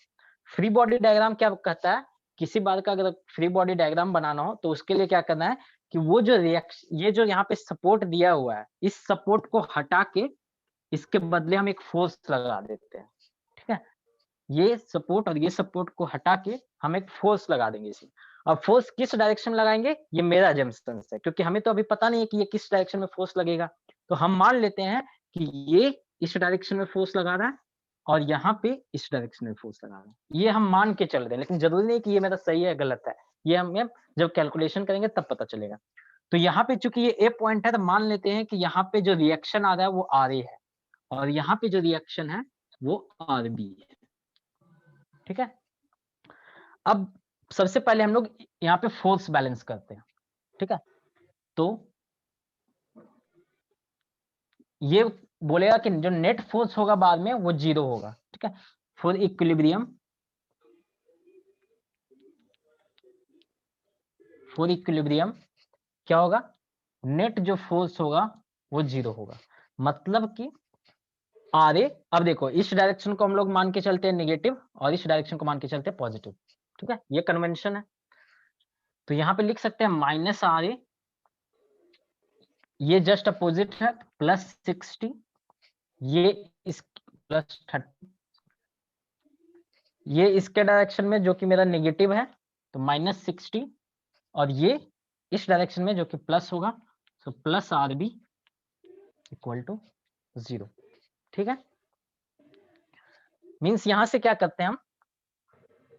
फ्री बॉडी डायग्राम क्या कहता है, किसी बार का अगर फ्री बॉडी डायग्राम बनाना हो तो उसके लिए क्या करना है कि वो जो रिएक्शन, ये जो यहाँ पे सपोर्ट दिया हुआ है, इस सपोर्ट को हटा के इसके बदले हम एक फोर्स लगा देते हैं, ठीक है। ये सपोर्ट और ये सपोर्ट को हटा के हम एक फोर्स लगा देंगे इसमें। अब फोर्स किस डायरेक्शन में लगाएंगे, ये मेरा जम्पसन है, क्योंकि हमें तो अभी पता नहीं है कि ये किस डायरेक्शन में फोर्स लगेगा। तो हम मान लेते हैं कि ये इस डायरेक्शन में फोर्स लगा रहा है और यहाँ पे इस डायरेक्शन में फोर्स लगा रहा है। ये हम मान के चल रहे हैं, लेकिन जरूरी नहीं कि ये मेरा सही है गलत है, ये हमें जब कैलकुलेशन करेंगे तब पता चलेगा। तो यहाँ पे चूंकि ये ए पॉइंट है, तो मान लेते हैं कि यहाँ पे जो रिएक्शन आ रहा है वो आर ए है और यहाँ पे जो रिएक्शन है वो आर बी है, ठीक है। अब सबसे पहले हम लोग यहाँ पे फोर्स बैलेंस करते हैं, ठीक है। तो ये बोलेगा कि जो नेट फोर्स होगा बाद में वो 0 होगा, ठीक है। फॉर इक्विलिब्रियम क्या होगा, नेट जो फोर्स होगा वो 0 होगा। मतलब कि आर ए, अब देखो इस डायरेक्शन को हम लोग मान के चलते हैं नेगेटिव और इस डायरेक्शन को मान के चलते हैं पॉजिटिव, ठीक है। ये कन्वेंशन है। तो यहाँ पे लिख सकते हैं माइनस आर ए, ये जस्ट अपोजिट है, प्लस 60, ये इस प्लस 30, ये इसके डायरेक्शन में जो कि मेरा नेगेटिव है तो माइनस 60, और ये इस डायरेक्शन में जो कि प्लस होगा, तो plus R B equal to 0, ठीक है। मीन्स यहां से क्या करते हैं, हम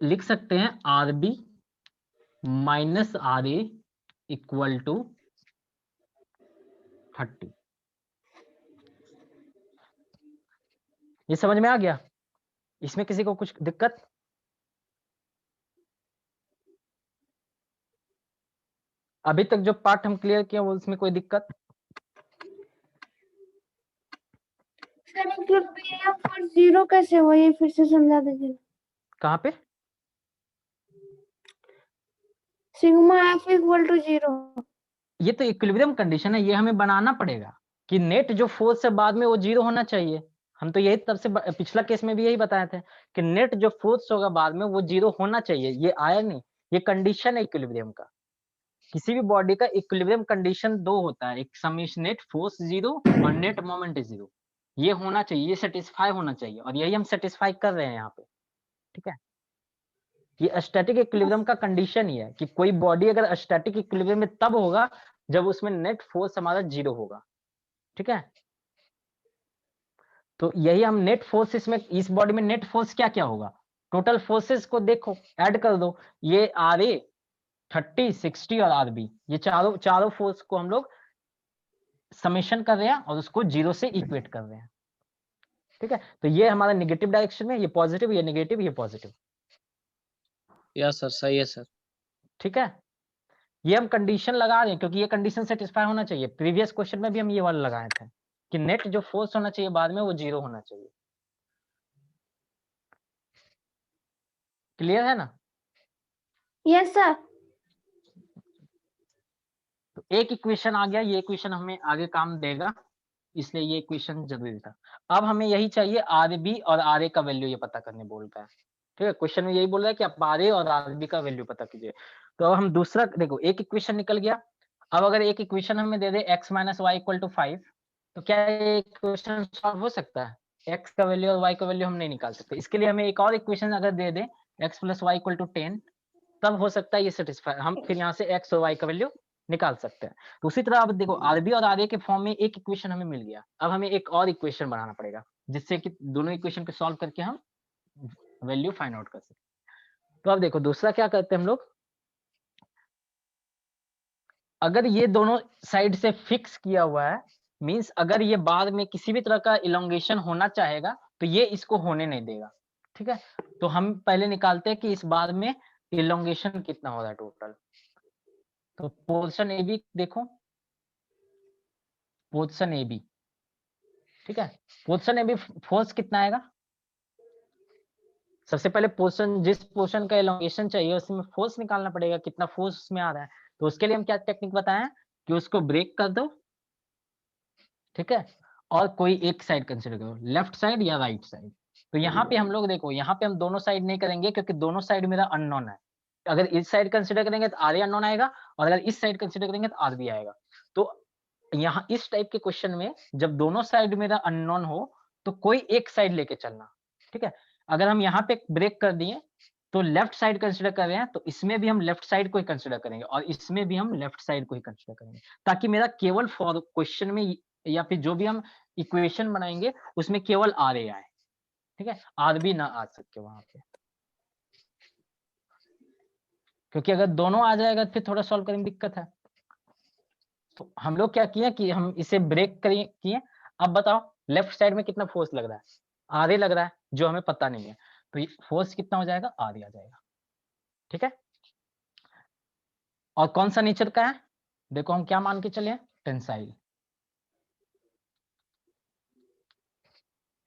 लिख सकते हैं R B minus R A equal to 30। ये समझ में आ गया? इसमें किसी को कुछ दिक्कत? अभी तक जो पार्ट हम क्लियर किया वो उसमें कोई दिक्कत? सर इक्विलिब्रियम फॉर 0 कैसे हुआ, ये फिर से समझा दीजिए। कहाँ पे? Sigma F equal to 0। ये तो इक्विलिब्रियम कंडीशन है, ये हमें बनाना पड़ेगा कि नेट जो फोर्स है बाद में वो 0 होना चाहिए। हम तो यही तब से पिछला केस में भी यही बताए थे कि नेट जो फोर्स होगा बाद में वो 0 होना चाहिए। ये आया नहीं, ये कंडीशन है इक्विलिब्रियम का। किसी भी बॉडी का इक्विलिब्रियम कंडीशन 2 होता है, एक समेशन नेट फोर्स 0 और नेट मोमेंट 0। ये होना चाहिए, ये सेटिस्फाई होना चाहिए, और यही हम सेटिस्फाई कर रहे हैं यहाँ पे, ठीक है। ये स्टैटिक इक्विलिब्रियम का कंडीशन ही है कि कोई बॉडी अगर स्टैटिक इक्विलिब्रियम में तब होगा जब उसमें नेट फोर्स हमारा 0 होगा, ठीक है। तो यही हम नेट फोर्स, इसमें इस बॉडी में नेट फोर्स क्या क्या होगा, टोटल फोर्सेस को देखो, ऐड कर दो। ये आर ए 30, 60 और आर बी, ये चारों फोर्स को हम लोग समेशन कर रहे हैं और उसको 0 से इक्वेट कर रहे हैं, ठीक है। तो ये हमारा नेगेटिव डायरेक्शन में, ये पॉजिटिव, ये नेगेटिव, ये पॉजिटिव। यस सर, सही है सर। ठीक है, ये हम कंडीशन लगा रहे हैं क्योंकि ये कंडीशन सेटिस्फाई होना चाहिए। प्रीवियस क्वेश्चन में भी हम ये वाला लगाए थे कि नेट जो फोर्स होना चाहिए बाद में वो 0 होना चाहिए। क्लियर है ना? Yes sir. तो एक इक्वेशन आ गया, ये इक्वेशन हमें आगे काम देगा, इसलिए ये इक्वेशन जरूरी था। अब हमें यही चाहिए, आर बी और आर ए का वैल्यू ये पता करने बोल रहा है, ठीक है। क्वेश्चन में यही बोल रहा है कि आप आर ए और आर बी का वैल्यू पता कीजिए। तो अब हम दूसरा देखो, एक इक्वेशन निकल गया। अब अगर एक इक्वेशन हमें दे दे x minus y equal to 5, तो क्या ये इक्वेशन सॉल्व हो सकता है? x का वैल्यू और y का वैल्यू हम नहीं निकाल सकते। इसके लिए हमें एक और इक्वेशन अगर दे दे x plus y equal to 10, तब हो सकता है ये सेटिस्फाई, हम फिर यहाँ से x और y का वैल्यू निकाल सकते हैं। तो उसी तरह अब देखो, आरबी और आरए के फॉर्म में एक इक्वेशन हमें मिल गया। अब हमें एक और इक्वेशन बनाना पड़ेगा जिससे कि दोनों इक्वेशन को सॉल्व करके हम वैल्यू फाइंड आउट कर सकें। तो अब देखो दूसरा क्या करते हैं हम लोग, अगर ये दोनों साइड से फिक्स किया हुआ है, मींस अगर ये बाद में किसी भी तरह का इलोंगेशन होना चाहेगा तो ये इसको होने नहीं देगा, ठीक है। तो हम पहले निकालते हैं कि इस बाद में इलोंगेशन कितना हो रहा है टोटल। तो पोर्शन ए बी देखो, पोर्शन ए बी, ठीक है। पोर्शन ए बी फोर्स कितना आएगा, सबसे पहले पोर्शन, जिस पोर्शन का इलोंगेशन चाहिए उसमें फोर्स निकालना पड़ेगा, कितना फोर्स उसमें आ रहा है। तो उसके लिए हम क्या टेक्निक बताएं कि उसको ब्रेक कर दो, ठीक है, और कोई एक साइड कंसीडर करो, लेफ्ट साइड या राइट साइड। तो यहाँ पे हम लोग देखो, यहाँ पे हम दोनों साइड नहीं करेंगे क्योंकि दोनों साइड मेरा अननोन है। अगर इस साइड कंसीडर करेंगे तो आर ए अननोन आएगा, और अगर इस साइड कंसीडर करेंगे तो आर बी आएगा। तो यहाँ इस टाइप के क्वेश्चन में जब दोनों साइड मेरा अननोन हो तो कोई एक साइड लेके चलना, ठीक है। अगर हम यहाँ पे ब्रेक कर दिए तो लेफ्ट साइड कंसिडर कर रहे हैं, तो इसमें भी हम लेफ्ट साइड को ही कंसिडर करेंगे और इसमें भी हम लेफ्ट साइड को ही कंसिडर करेंगे, ताकि मेरा केवल फॉर क्वेश्चन में या फिर जो भी हम इक्वेशन बनाएंगे उसमें केवल आर ए आए, ठीक है, आर बी ना आ सके वहां पे, क्योंकि अगर दोनों आ जाएगा फिर थोड़ा सॉल्व करने में दिक्कत है। तो हम लोग क्या किए कि हम इसे ब्रेक किए। अब बताओ लेफ्ट साइड में कितना फोर्स लग रहा है, आर ए लग रहा है, जो हमें पता नहीं है, तो फोर्स कितना हो जाएगा, आर ए आ जाएगा, ठीक है। और कौन सा नेचर का है, देखो हम क्या मान के चले, टेंसाइल,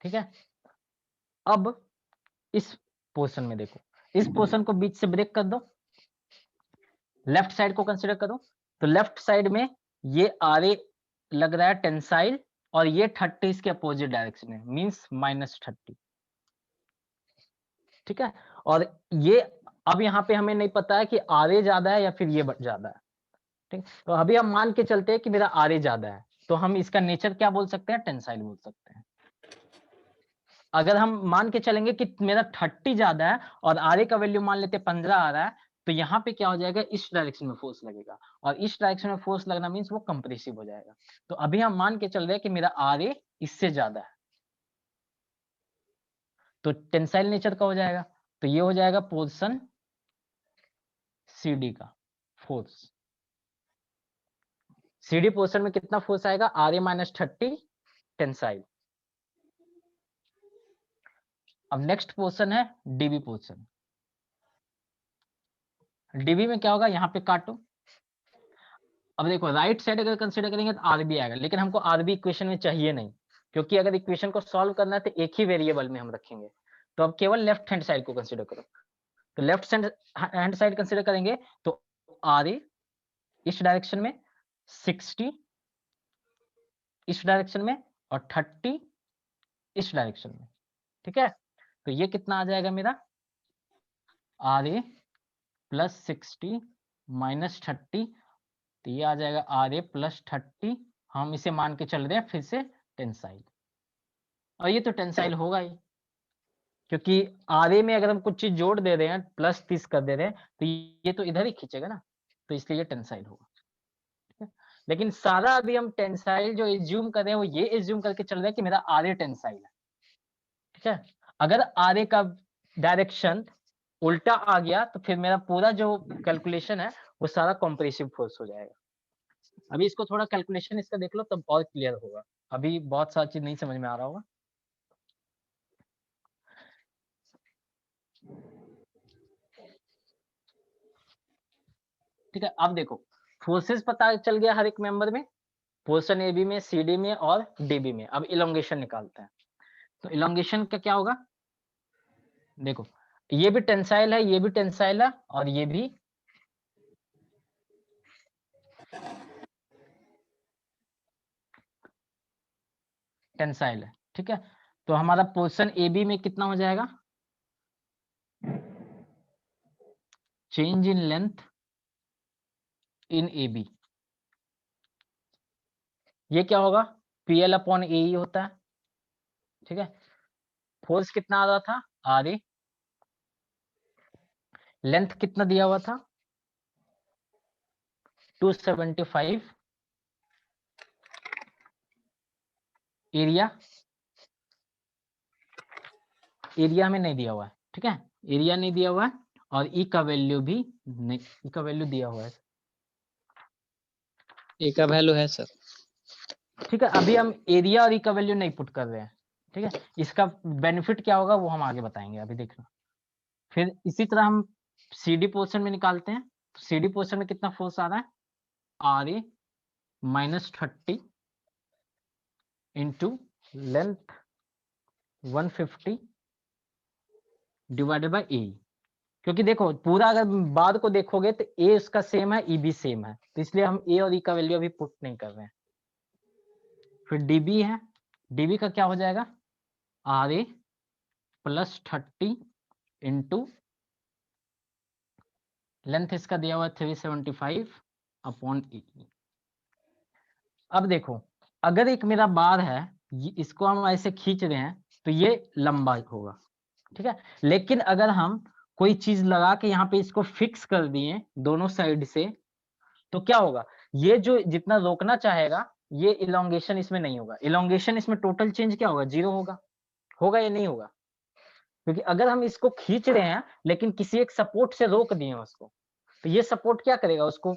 ठीक है। अब इस पोर्शन में देखो, इस पोर्शन को बीच से ब्रेक कर दो, लेफ्ट साइड को कंसीडर करो, तो लेफ्ट साइड में ये आर ए लग रहा है टेंसाइल और ये 30 इसके अपोजिट डायरेक्शन है, मींस -30, ठीक है। और ये अब यहाँ पे हमें नहीं पता है कि आर ए ज्यादा है या फिर ये ज्यादा है, ठीक। तो अभी हम मान के चलते हैं कि मेरा आर ए ज्यादा है, तो हम इसका नेचर क्या बोल सकते हैं, टेंसाइल बोल सकते हैं। अगर हम मान के चलेंगे कि मेरा 30 ज्यादा है और आर ए का वैल्यू मान लेते 15 आ रहा है, तो यहाँ पे क्या हो जाएगा, इस डायरेक्शन में फोर्स लगेगा और इस डायरेक्शन में फोर्स लगना मींस वो कंप्रेसिव हो जाएगा। तो अभी हम मान के चल रहे हैं कि मेरा आर ए इससे ज्यादा है, तो टेंसाइल नेचर का हो जाएगा, तो ये हो जाएगा पोर्शन CD का फोर्स। CD पोर्शन में कितना फोर्स आएगा, आर ए -30 टेंसाइल। अब नेक्स्ट पोर्शन है डीबी पोर्शन। डीबी में क्या होगा, यहाँ पे काटो। अब देखो राइट साइड अगर कंसीडर करेंगे तो आरबी आएगा, लेकिन हमको आरबी इक्वेशन में चाहिए नहीं, क्योंकि अगर इक्वेशन को सॉल्व करना है तो एक ही वेरिएबल में हम रखेंगे। तो अब केवल लेफ्ट हैंड साइड को कंसीडर करो, तो लेफ्ट हैंड साइड कंसीडर करेंगे तो आर ए इस डायरेक्शन में, 60 इस डायरेक्शन में और 30 इस डायरेक्शन में, ठीक है। तो ये कितना आ जाएगा मेरा, आर ए प्लस 60 -30, तो ये आ जाएगा आर ए प्लस 30। हम इसे मान के चल रहे हैं फिर से टेंसाइल, और ये तो टेंसाइल होगा ही, क्योंकि आर ए में अगर हम कुछ चीज जोड़ दे रहे हैं प्लस 30 कर दे रहे हैं तो ये तो इधर ही खींचेगा ना, तो इसलिए ये टेंसाइल होगा, ठीक है। लेकिन सारा अभी हम टेंसाइल जो एज्यूम कर रहे हैं वो ये एज्यूम करके चल रहे हैं कि मेरा आर ए टेंसाइल है, ठीक है। अगर आर ए का डायरेक्शन उल्टा आ गया तो फिर मेरा पूरा जो कैलकुलेशन है वो सारा कॉम्प्रेसिव फोर्स हो जाएगा। अभी इसको थोड़ा कैलकुलेशन इसका देख लो तब और क्लियर होगा, अभी बहुत सारी चीज नहीं समझ में आ रहा होगा। ठीक है, अब देखो फोर्सेस पता चल गया हर एक मेंबर में, पोर्शन ए बी में, सी डी में और डी बी में। अब इलोंगेशन निकालते हैं, तो इलोंगेशन का क्या होगा, देखो ये भी टेंसाइल है, ये भी टेंसाइल है और ये भी टेंसाइल है, ठीक है। तो हमारा पोर्शन ए बी में कितना हो जाएगा, change in length in A B, ये क्या होगा, PL अपॉन ए होता है, ठीक है। फोर्स कितना आ रहा था, आर ए, लेंथ कितना दिया हुआ था 275, एरिया हमें नहीं दिया हुआ है, ठीक है, एरिया नहीं दिया हुआ है और ई का वैल्यू भी नहीं, ई का वैल्यू दिया हुआ है, ए का वैल्यू है सर। ठीक है। अभी हम एरिया और ई का वैल्यू नहीं पुट कर रहे हैं, ठीक है। इसका बेनिफिट क्या होगा वो हम आगे बताएंगे, अभी देखना। फिर इसी तरह हम CD पोर्शन में निकालते हैं, तो CD पोर्शन में कितना फोर्स आ रहा है, R A -30 into length 150 divided by A, क्योंकि देखो पूरा अगर बाद को देखोगे तो ए उसका सेम है, ई भी सेम है, तो इसलिए हम ए और ई का वैल्यू अभी पुट नहीं कर रहे हैं। फिर डीबी है, डीबी का क्या हो जाएगा, R A plus 30 into length इसका दिया हुआ है 375 अपॉन ए, अब देखो, अगर एक मेरा बार है, इसको हम ऐसे खींच रहे हैं तो ये लंबा होगा, ठीक है। लेकिन अगर हम कोई चीज लगा के यहाँ पे इसको फिक्स कर दिए दोनों साइड से, तो क्या होगा, ये जो जितना रोकना चाहेगा ये इलोंगेशन इसमें नहीं होगा। इलोंगेशन इसमें टोटल चेंज क्या होगा, 0 होगा। होगा या नहीं होगा? क्योंकि अगर हम इसको खींच रहे हैं लेकिन किसी एक सपोर्ट से रोक दिए उसको, तो ये सपोर्ट क्या करेगा, उसको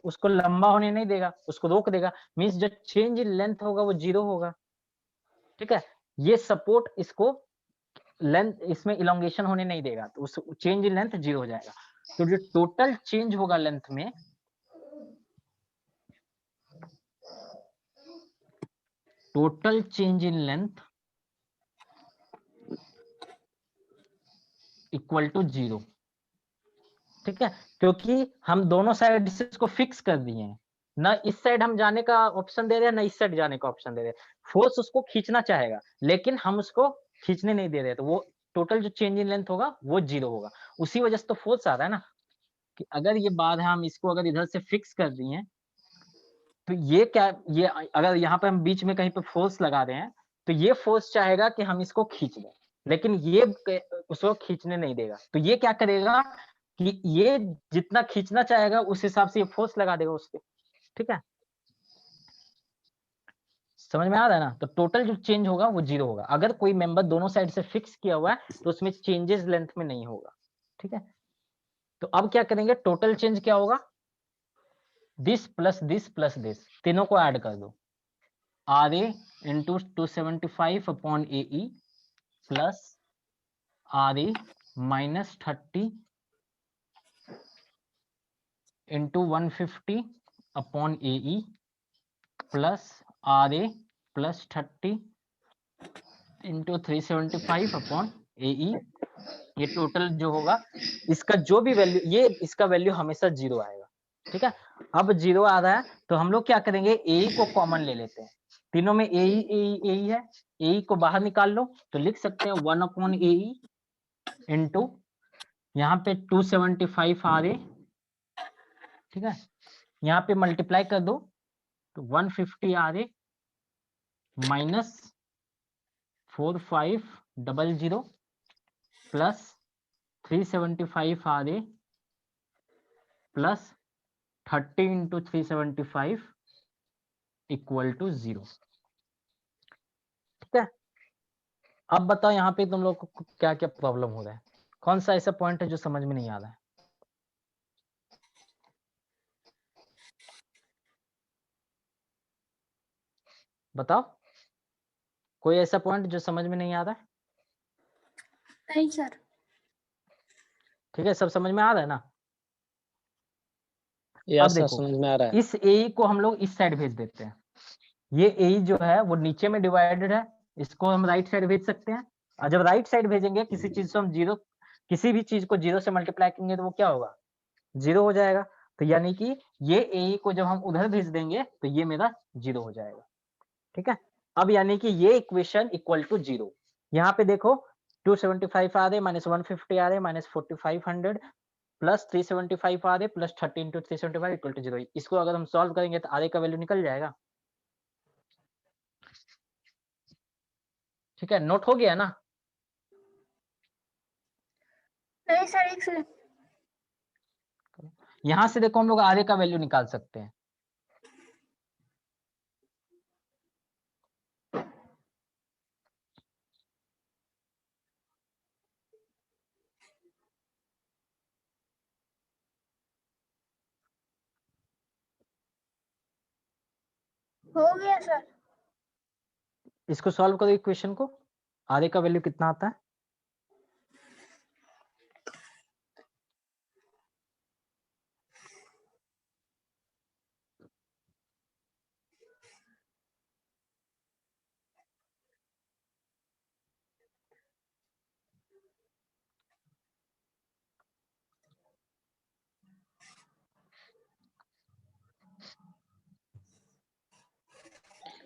उसको लंबा होने नहीं देगा, उसको रोक देगा। मींस जो चेंज इन लेंथ होगा वो 0 होगा, ठीक है। ये सपोर्ट इसको लेंथ, इसमें इलोंगेशन होने नहीं देगा, तो उस चेंज इन लेंथ 0 हो जाएगा। तो जो टोटल चेंज होगा लेंथ में, total change in length equal to 0, ठीक है। क्योंकि हम दोनों साइड से इसको फिक्स कर दिए हैं, ना इस साइड हम जाने का ऑप्शन दे रहे हैं, ना इस साइड जाने का ऑप्शन दे रहे हैं। फोर्स उसको खींचना चाहेगा लेकिन हम उसको खींचने नहीं दे रहे, तो वो टोटल जो चेंज इन लेंथ होगा वो 0 होगा। उसी वजह से तो फोर्स आ रहा है ना, कि अगर ये बात है हम इसको अगर इधर से फिक्स कर दिए हैं, तो ये क्या, ये अगर यहाँ पे हम बीच में कहीं पे फोर्स लगा रहे हैं, तो ये फोर्स चाहेगा कि हम इसको खींच दें, लेकिन ये उसको खींचने नहीं देगा। तो ये क्या करेगा कि ये जितना खींचना चाहेगा उस हिसाब से ये फोर्स लगा देगा उस पे, ठीक है। समझ में आ रहा है ना? तो टोटल जो चेंज होगा वो 0 होगा। अगर कोई मेंबर दोनों साइड से फिक्स किया हुआ है तो उसमें चेंजेस लेंथ में नहीं होगा, ठीक है। तो अब क्या करेंगे, टोटल चेंज क्या होगा, this plus this plus this, तीनों को ऐड कर दो। RA into 275 upon AE plus RA minus 30 into 150 upon AE plus RA plus 30 into 375 upon AE। ये टोटल जो होगा, इसका जो भी वैल्यू, ये इसका वैल्यू हमेशा 0 आएगा, ठीक है। अब 0 आ रहा है तो हम लोग क्या करेंगे, AE को कॉमन ले लेते हैं। तीनों में AE है, AE को बाहर निकाल लो तो लिख सकते हैं 1 अपॉन AE इंटू यहाँ पे 275 RA, ठीक है। यहाँ पे मल्टीप्लाई कर दो तो 150 RA minus 4500 plus 375 RA plus 30 into 375 equal to 0, ठीक है। अब बताओ यहाँ पे तुम लोग को क्या क्या प्रॉब्लम हो रहा है, कौन सा ऐसा पॉइंट है जो समझ में नहीं आ रहा है? बताओ, कोई ऐसा पॉइंट जो समझ में नहीं आ रहा है? नहीं सर। ठीक है, सब समझ में आ रहा है ना? यस सर, देखो, समझ में आ रहा है। इस AE को हम लोग इस साइड भेज देते हैं। ये AE जो है वो नीचे में डिवाइडेड है, इसको हम राइट साइड भेज सकते हैं। और जब राइट साइड भेजेंगे किसी चीज से हम 0, किसी भी चीज को 0 से मल्टीप्लाई करेंगे तो वो क्या होगा, 0 हो जाएगा। तो यानी कि ये AE को जब हम उधर भेज देंगे तो ये मेरा 0 हो जाएगा, ठीक है। अब यानी कि ये इक्वेशन इक्वल टू 0। यहाँ पे देखो 275 आ रहे माइनस 150 आ रहे माइनस 4500 प्लस 375 आ रहे प्लस 30 इंटू 375 इक्वल टू 0। इसको अगर हम सॉल्व करेंगे तो आधे का वैल्यू निकल जाएगा, ठीक है। नोट हो गया ना? नहीं सर, एक सेकंड। यहां से देखो हम लोग आधे का वैल्यू निकाल सकते हैं। हो गया सर। इसको सॉल्व करो इक्वेशन को, आधे का वैल्यू कितना आता है?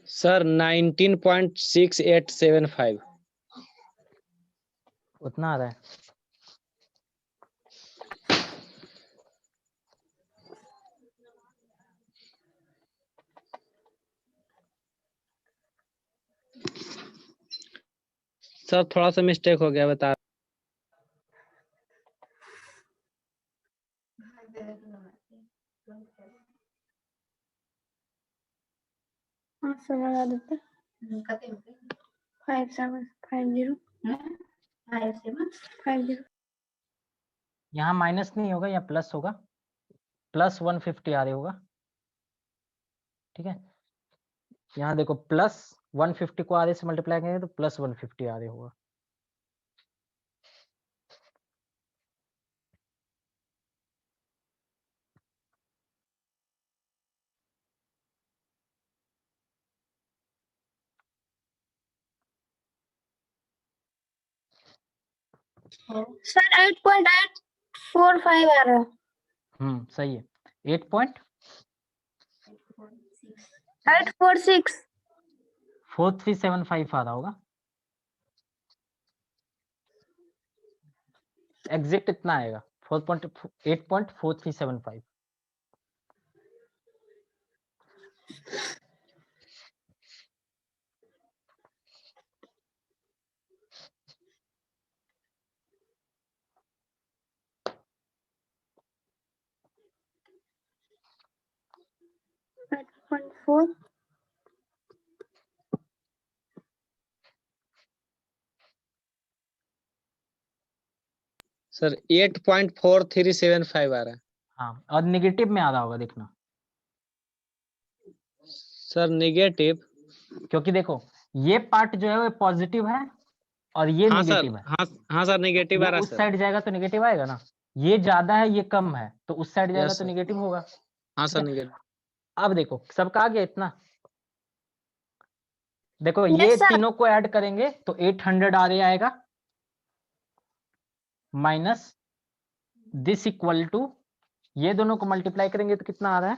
सर 19.6875। उतना आ रहा है। सर थोड़ा सा मिस्टेक हो गया, बता। हाँ सर लगा देते 5750 यहाँ माइनस नहीं होगा, या प्लस होगा, प्लस 150 आ रहे होगा। ठीक है, यहाँ देखो प्लस 150 को आधे से मल्टीप्लाई करेंगे तो प्लस 150 आ रहे होगा। सर 8.845 आ रहा है। सही है। 846 4375 आ रहा होगा। एग्जैक्ट इतना आएगा 8.4375। सर 8.4375 आ रहा है। हाँ, और निगेटिव में आ रहा होगा, देखना। सर निगेटिव, क्योंकि देखो ये पार्ट जो है वो पॉजिटिव है और ये हाँ सर, निगेटिव है। हाँ सर निगेटिव आ ये रहा है उस सर। साइड जाएगा तो निगेटिव आएगा ना, ये ज्यादा है ये कम है तो उस साइड जाएगा यस तो सर, निगेटिव होगा। हाँ ठीक सर है? निगेटिव। अब देखो सबका आ गया इतना। देखो Yes, ये sir. तीनों को ऐड करेंगे तो 800 आ रहा आएगा, माइनस दिस इक्वल टू, ये दोनों को मल्टीप्लाई करेंगे तो कितना आ रहा है,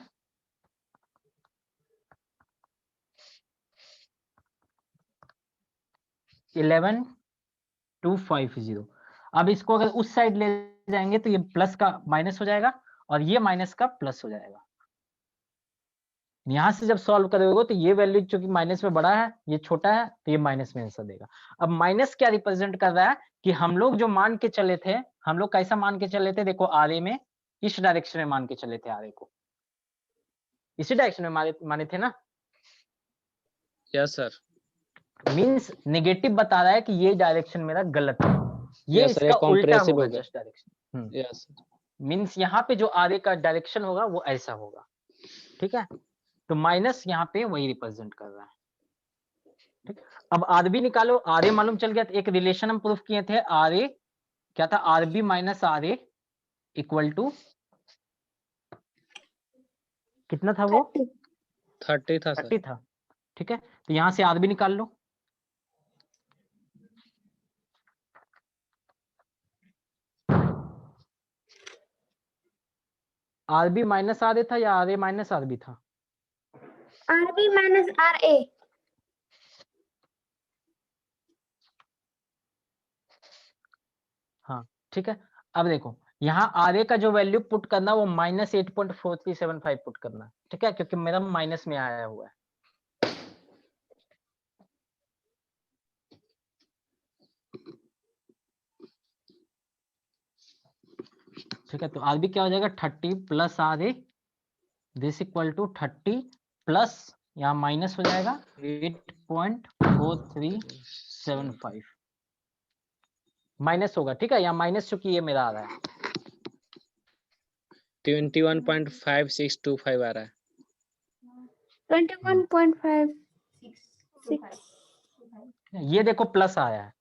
11250। अब इसको अगर उस साइड ले जाएंगे तो ये प्लस का माइनस हो जाएगा और ये माइनस का प्लस हो जाएगा। यहां से जब सॉल्व करोगे तो ये वैल्यू चूंकि माइनस में बड़ा है ये छोटा है तो ये माइनस में आंसर देगा। अब माइनस क्या रिप्रेजेंट कर रहा है कि हम लोग जो मान के चले थे, हम लोग कैसा मान के चले थे, देखो आरे में इस डायरेक्शन में मान के चले थे, आरे को इसी डायरेक्शन में माने थे ना। यस सर, मींस नेगेटिव बता रहा है कि ये डायरेक्शन मेरा गलत है, ये यस सर, इसका उल्टा कॉम्प्रेसिव होगा हो गया। Just direction. यस मींस यहाँ पे जो आरे का डायरेक्शन होगा वो ऐसा होगा। ठीक है, तो माइनस यहाँ पे वही रिप्रेजेंट कर रहा है। ठीक, अब आर बी निकालो, आर ए मालूम चल गया। तो एक रिलेशन हम प्रूफ किए थे, आर ए क्या था, R B minus R A equal to कितना था वो, 30 था सर। 30 था। ठीक है, तो यहां से आर बी निकाल लो। R B minus R A था या R A minus R B था, RB minus RA. हाँ ठीक है। अब देखो यहाँ आर ए का जो वैल्यू पुट करना वो -8.4375 पुट करना। ठीक है, क्योंकि मेरा माइनस में आया हुआ है। ठीक है, तो आर बी क्या हो जाएगा, 30 plus R A this equal to 30 plus यहाँ माइनस हो जाएगा 8.4375 माइनस होगा। ठीक है, यहाँ माइनस चूंकि ये मेरा आ रहा है 21.5625 आ रहा है। 21.56. ये देखो प्लस आया है,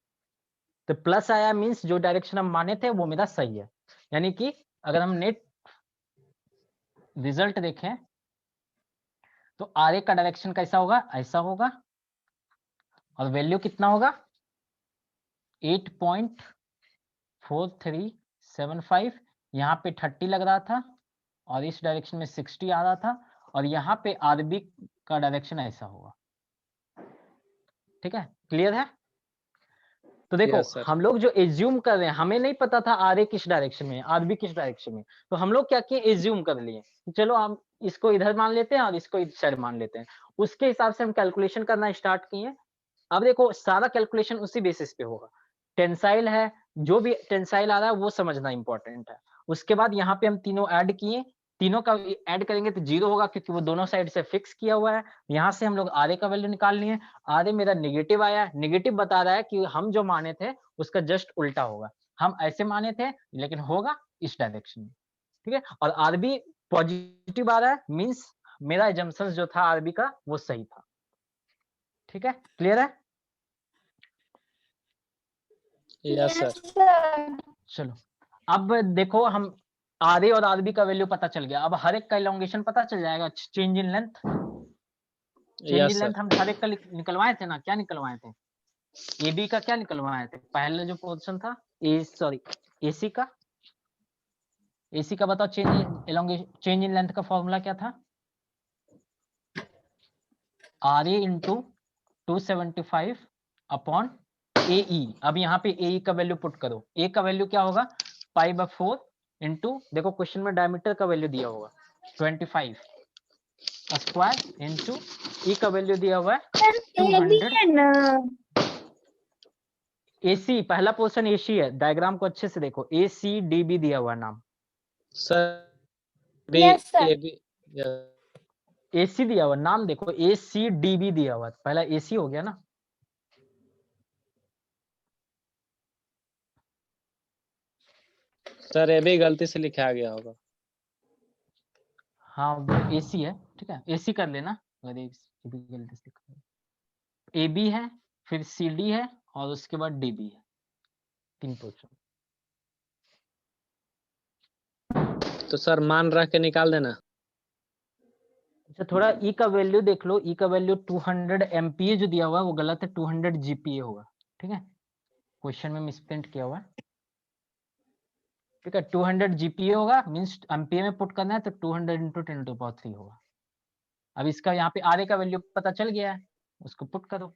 तो प्लस आया मींस जो डायरेक्शन हम माने थे वो मेरा सही है। यानी कि अगर हम नेट रिजल्ट देखें तो आर ए का डायरेक्शन कैसा होगा, ऐसा होगा, और वैल्यू कितना होगा 8.4375। यहाँ पे 30 लग रहा था और इस डायरेक्शन में 60 आ रहा था, और यहाँ पे आरबी का डायरेक्शन ऐसा होगा। ठीक है, क्लियर है। तो देखो Yes, sir. हम लोग जो एज्यूम कर रहे हैं, हमें नहीं पता था आर ए किस डायरेक्शन में, आरबी किस डायरेक्शन में, तो हम लोग क्या किए, एज्यूम कर लिए, चलो हम इसको इधर मान लेते हैं और इसको इस साइड मान लेते हैं। उसके हिसाब से हम कैलकुलेशन करना स्टार्ट किए। अब देखो सारा कैलकुलेशन उसी बेसिस पे होगा। टेंसाइल है, जो भी टेंसाइल आ रहा है वो समझना इंपॉर्टेंट है। उसके बाद यहाँ पे हम तीनों ऐड किए, तीनों का ऐड करेंगे तो 0 होगा क्योंकि वो दोनों साइड से फिक्स किया हुआ है। यहाँ से हम लोग आर का वैल्यू निकाल लिए, आर मेरा नेगेटिव आया, नेगेटिव बता रहा है कि हम जो माने थे उसका जस्ट उल्टा होगा। हम ऐसे माने थे लेकिन होगा इस डायरेक्शन में, ठीक है। और आरबी पॉजिटिव आ रहा है, मीन्स मेरा एजम्पशन जो था आरबी का वो सही था, ठीक है। क्लियर है? Yes sir. सर। चलो अब देखो, हम आर और आरबी का वैल्यू पता चल गया। अब हर एक का इलोंगेशन पता चल जाएगा, change in length. Change in yes length sir. हम हर एक का निकलवाए थे ना, क्या निकलवाए थे? AB का क्या निकलवाए थे? पहले जो पोजीशन था AC का, AC का बताओ। चेंज इन लेंथ का फॉर्मूला क्या था? RA into 275 upon AE। अब यहाँ पे AE का वैल्यू पुट करो। A का वैल्यू क्या होगा? π/4 इंटू, देखो क्वेश्चन में डायमीटर का वैल्यू दिया होगा 25 स्क्वायर इंटू E का वैल्यू दिया हुआ है सर ये भी 200। है ना। AC पहला पोर्शन AC है, डायग्राम को अच्छे से देखो, ACDB दिया हुआ है नाम। Sir yes sir. ये भी AC दिया हुआ नाम देखो, ACDB दिया हुआ, पहला AC हो गया ना। सर ये भी गलती से लिखा गया होगा। हाँ वो AC है, ठीक है, AC कर लेना अगर गलती से लिखा है। AB है, फिर CD है और उसके बाद DB है, 3 पोर्शन। तो सर मान रख के निकाल देना। अच्छा थोड़ा E का वैल्यू देख लो। E का वैल्यू 200 MPa जो दिया हुआ है वो गलत है, 200 GPa होगा, ठीक है। क्वेश्चन में मिसप्रिंट किया हुआ है, ठीक है। 200 GPa होगा, मींस एम्पियर में पुट करना है तो 200 इंटू 10⁻³ होगा। अब इसका यहाँ पे RA का वैल्यू पता चल गया है, उसको पुट करो।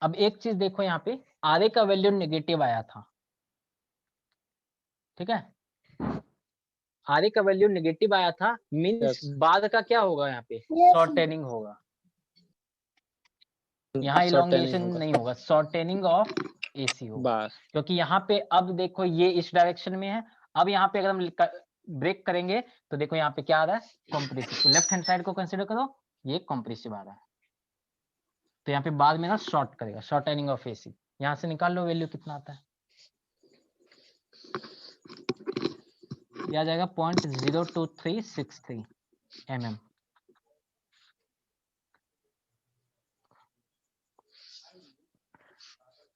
अब एक चीज देखो, यहाँ पे RA का वैल्यू नेगेटिव आया था, ठीक है। RA का वैल्यू नेगेटिव आया था, मींस यस बाद का क्या होगा? यहाँ पे Yes. शॉर्टेनिंग होगा, यहाँ इलोंगेशन नहीं होगा, शॉर्टेनिंग ऑफ AC होगा। बस क्योंकि यहाँ पे अब देखो ये इस डायरेक्शन में है। अब यहाँ पे अगर हम ब्रेक करेंगे तो देखो यहाँ पे क्या आ रहा है? कॉम्प्रेसिव। तो लेफ्ट हैंड साइड को कंसीडर करो, ये कॉम्प्रेसिव आ रहा है, तो यहाँ पे बाद में ना शॉर्ट करेगा, शॉर्टेनिंग ऑफ AC। यहाँ से निकाल लो वैल्यू कितना आता है, ये आ जाएगा 0.02363 mm।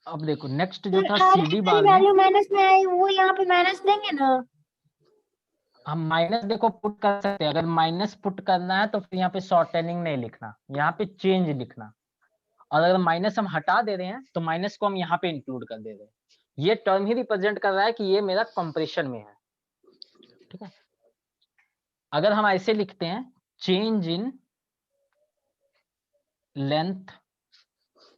अब देखो नेक्स्ट जो था CD बार में, वैल्यू माइनस में आई, वो यहाँ पे माइनस देंगे ना। हम माइनस देखो पुट कर सकते हैं। अगर माइनस पुट करना है तो फिर यहाँ पे शॉर्टेनिंग नहीं लिखना, यहाँ पे चेंज लिखना। और अगर माइनस हम हटा दे रहे हैं तो माइनस को हम यहाँ पे इंक्लूड कर दे रहे हैं। ये टर्म ही रिप्रेजेंट कर रहा है कि ये मेरा कंप्रेशन में है, ठीक है। अगर हम ऐसे लिखते हैं, change in length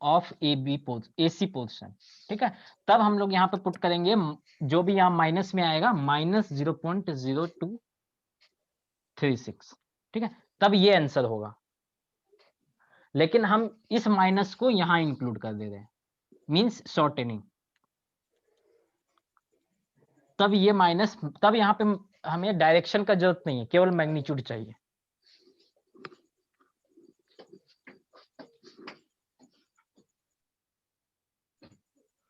of AC portion, ठीक है, तब हम लोग यहाँ पे पुट करेंगे जो भी यहाँ माइनस में आएगा, -0.0236, ठीक है, तब ये आंसर होगा। लेकिन हम इस माइनस को यहाँ इंक्लूड कर दे रहे हैं, मींस शॉर्टेनिंग। तब ये माइनस, तब यहाँ पे हमें डायरेक्शन का जरूरत नहीं है, केवल मैग्नीट्यूड चाहिए।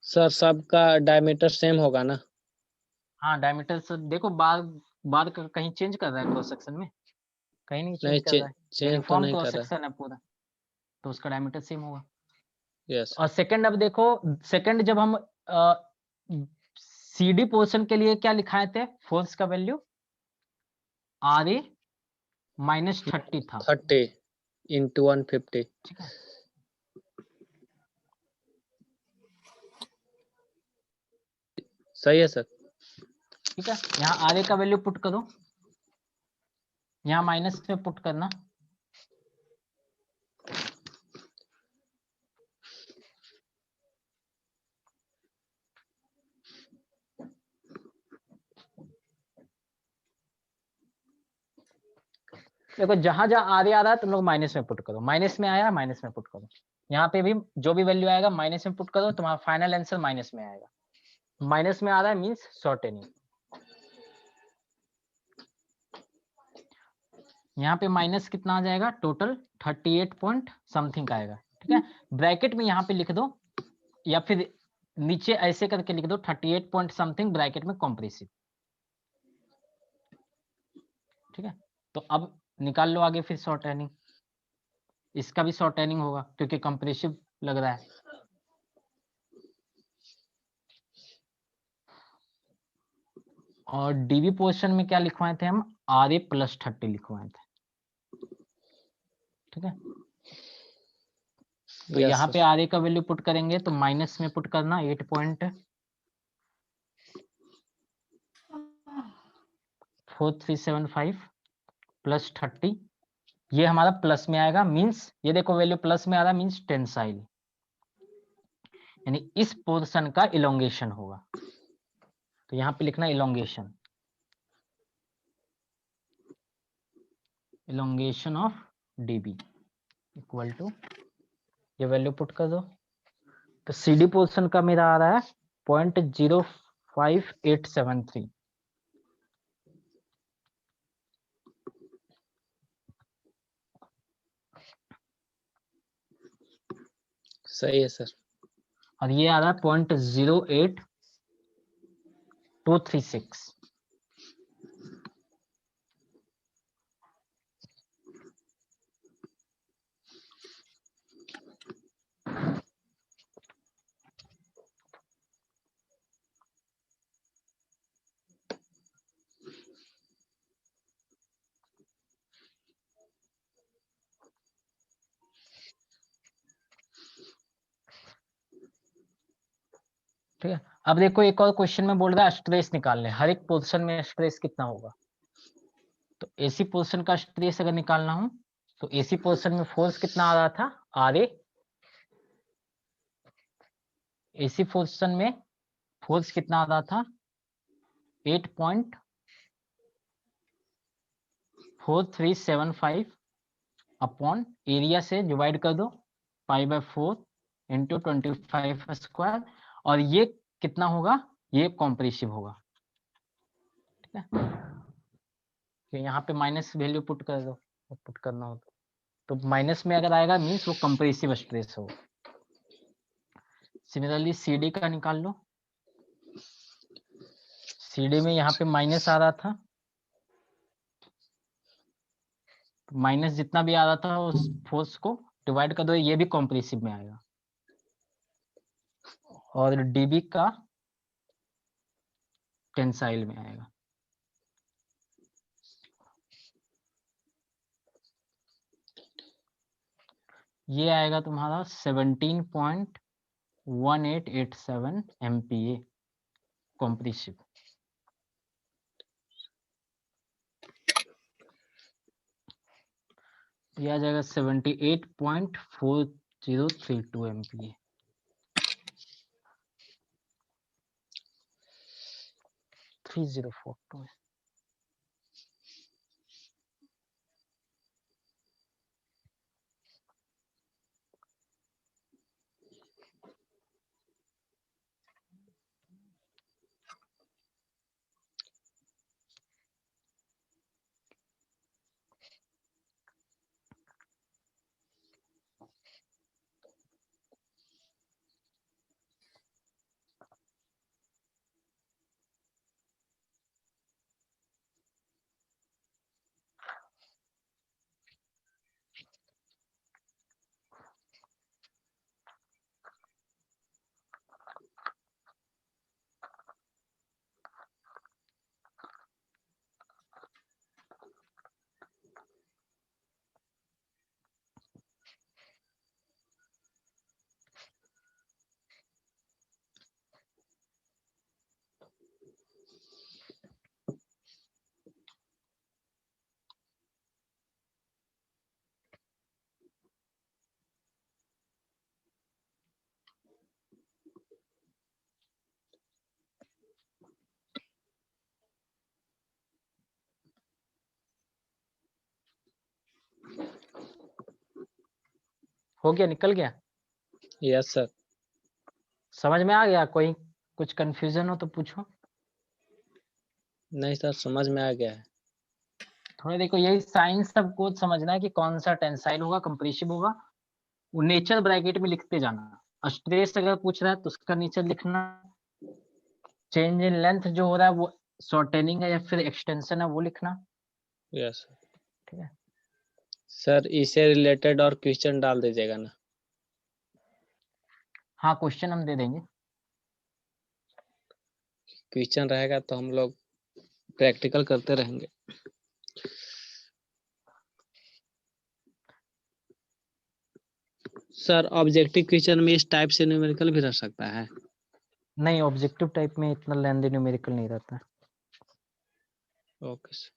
सर सबका डायमीटर सेम होगा ना? हाँ डायमीटर से देखो, बाद का कहीं चेंज कर रहा है क्रॉस सेक्शन में? कहीं नहीं चेंज कर रहा है, चेंज तो यूनिफॉर्म नहीं क्रॉस कर रहा। सेक्शन है पूरा, तो उसका डायमीटर सेम होगा। यस और सेकंड, अब देखो सेकंड, जब हम CD पोर्शन के लिए क्या लिखाए थे फोर्स का वैल्यू? RA -30 था, 30 इंटू 150। ठीक है। सही है सर। ठीक है, यहाँ RA का वैल्यू पुट करो, यहाँ माइनस में पुट करना, देखो जहां जहां आगे आ रहा है तुम लोग माइनस में पुट करो, माइनस में आया माइनस में पुट करो, यहाँ पे भी जो भी वैल्यू आएगा माइनस में पुट करो, तुम्हारा फाइनल आंसर माइनस में आएगा। माइनस में आ रहा है मीन्स शॉर्टेनिंग। यहाँ पे माइनस कितना आ जाएगा, टोटल 38 पॉइंट समथिंग आएगा, ठीक है। ब्रैकेट में यहाँ पे लिख दो या फिर नीचे ऐसे करके लिख दो 38 पॉइंट समथिंग ब्रैकेट में कॉम्प्रेसिव, ठीक है। तो अब निकाल लो आगे फिर शॉर्टेनिंग, इसका भी शॉर्टेनिंग होगा क्योंकि कंप्रेसिव लग रहा है। और डीबी पोर्शन में क्या लिखवाए थे हम, RA + 30 लिखवाए थे, ठीक है। तो Yes, यहाँ sir. पे RA का वैल्यू पुट करेंगे तो माइनस में पुट करना 8.4375 + 30, ये हमारा प्लस में आएगा, मींस ये देखो वैल्यू प्लस में आ रहा है मींस टेंसाइल, यानी इस पोर्शन का इलोंगेशन होगा। तो यहाँ पे लिखना elongation, elongation of DB equal to, ये वैल्यू पुट कर दो। तो CD पोर्शन का मेरा आ रहा है 0.05873, सही है सर। और ये आ रहा है 0.08236। ठीक है। अब देखो एक और क्वेश्चन में बोल रहा है स्ट्रेस निकालने, हर एक पोर्शन में स्ट्रेस कितना होगा। तो AC पोर्शन का स्ट्रेस अगर निकालना हो तो AC पोर्शन में फोर्स कितना आ रहा था, RA। AC पोर्शन में फोर्स कितना आ रहा था 8.4375 अपॉन एरिया से डिवाइड कर दो π/4 × 25² और ये कितना होगा, ये कॉम्प्रेसिव होगा, ठीक है। तो यहाँ पे माइनस वैल्यू पुट कर दो, पुट करना हो तो माइनस में अगर आएगा मीन्स वो कंप्रेसिव स्ट्रेस होगा। सिमिलरली CD का निकाल लो, CD में यहाँ पे माइनस आ रहा था, माइनस जितना भी आ रहा था उस फोर्स को डिवाइड कर दो, ये भी कॉम्प्रेसिव में आएगा। और DB का टेंसाइल में आएगा। ये आएगा तुम्हारा 17.1887 MPa कॉम्प्रेसिव। ये आ जाएगा 78.4032 MPa। थ्री 3042 है। हो गया, निकल गया, यस सर। समझ में आ गया? कोई कुछ कंफ्यूजन हो तो पूछो। नहीं सर, समझ में आ गया है। थोड़ा देखो, यही साइंस सबको समझना है कि कौन सा टेंसाइल होगा, कंप्रेसिव होगा, वो नेचर ब्रैकेट में लिखते जाना। स्ट्रेस अगर पूछ रहा है तो उसका नेचर लिखना, चेंज इन लेंथ जो हो रहा है वो शॉर्टेनिंग है या फिर एक्सटेंशन है वो लिखना। यस ठीक है, सर, इससे रिलेटेड और क्वेश्चन डाल दीजिएगा ना। हाँ क्वेश्चन हम दे देंगे। क्वेश्चन रहेगा तो हम लोग प्रैक्टिकल करते रहेंगे। सर, ऑब्जेक्टिव क्वेश्चन में इस टाइप से न्यूमेरिकल भी रह सकता है? नहीं, ऑब्जेक्टिव टाइप में इतना लेंदी न्यूमेरिकल नहीं रहता है। Okay sir.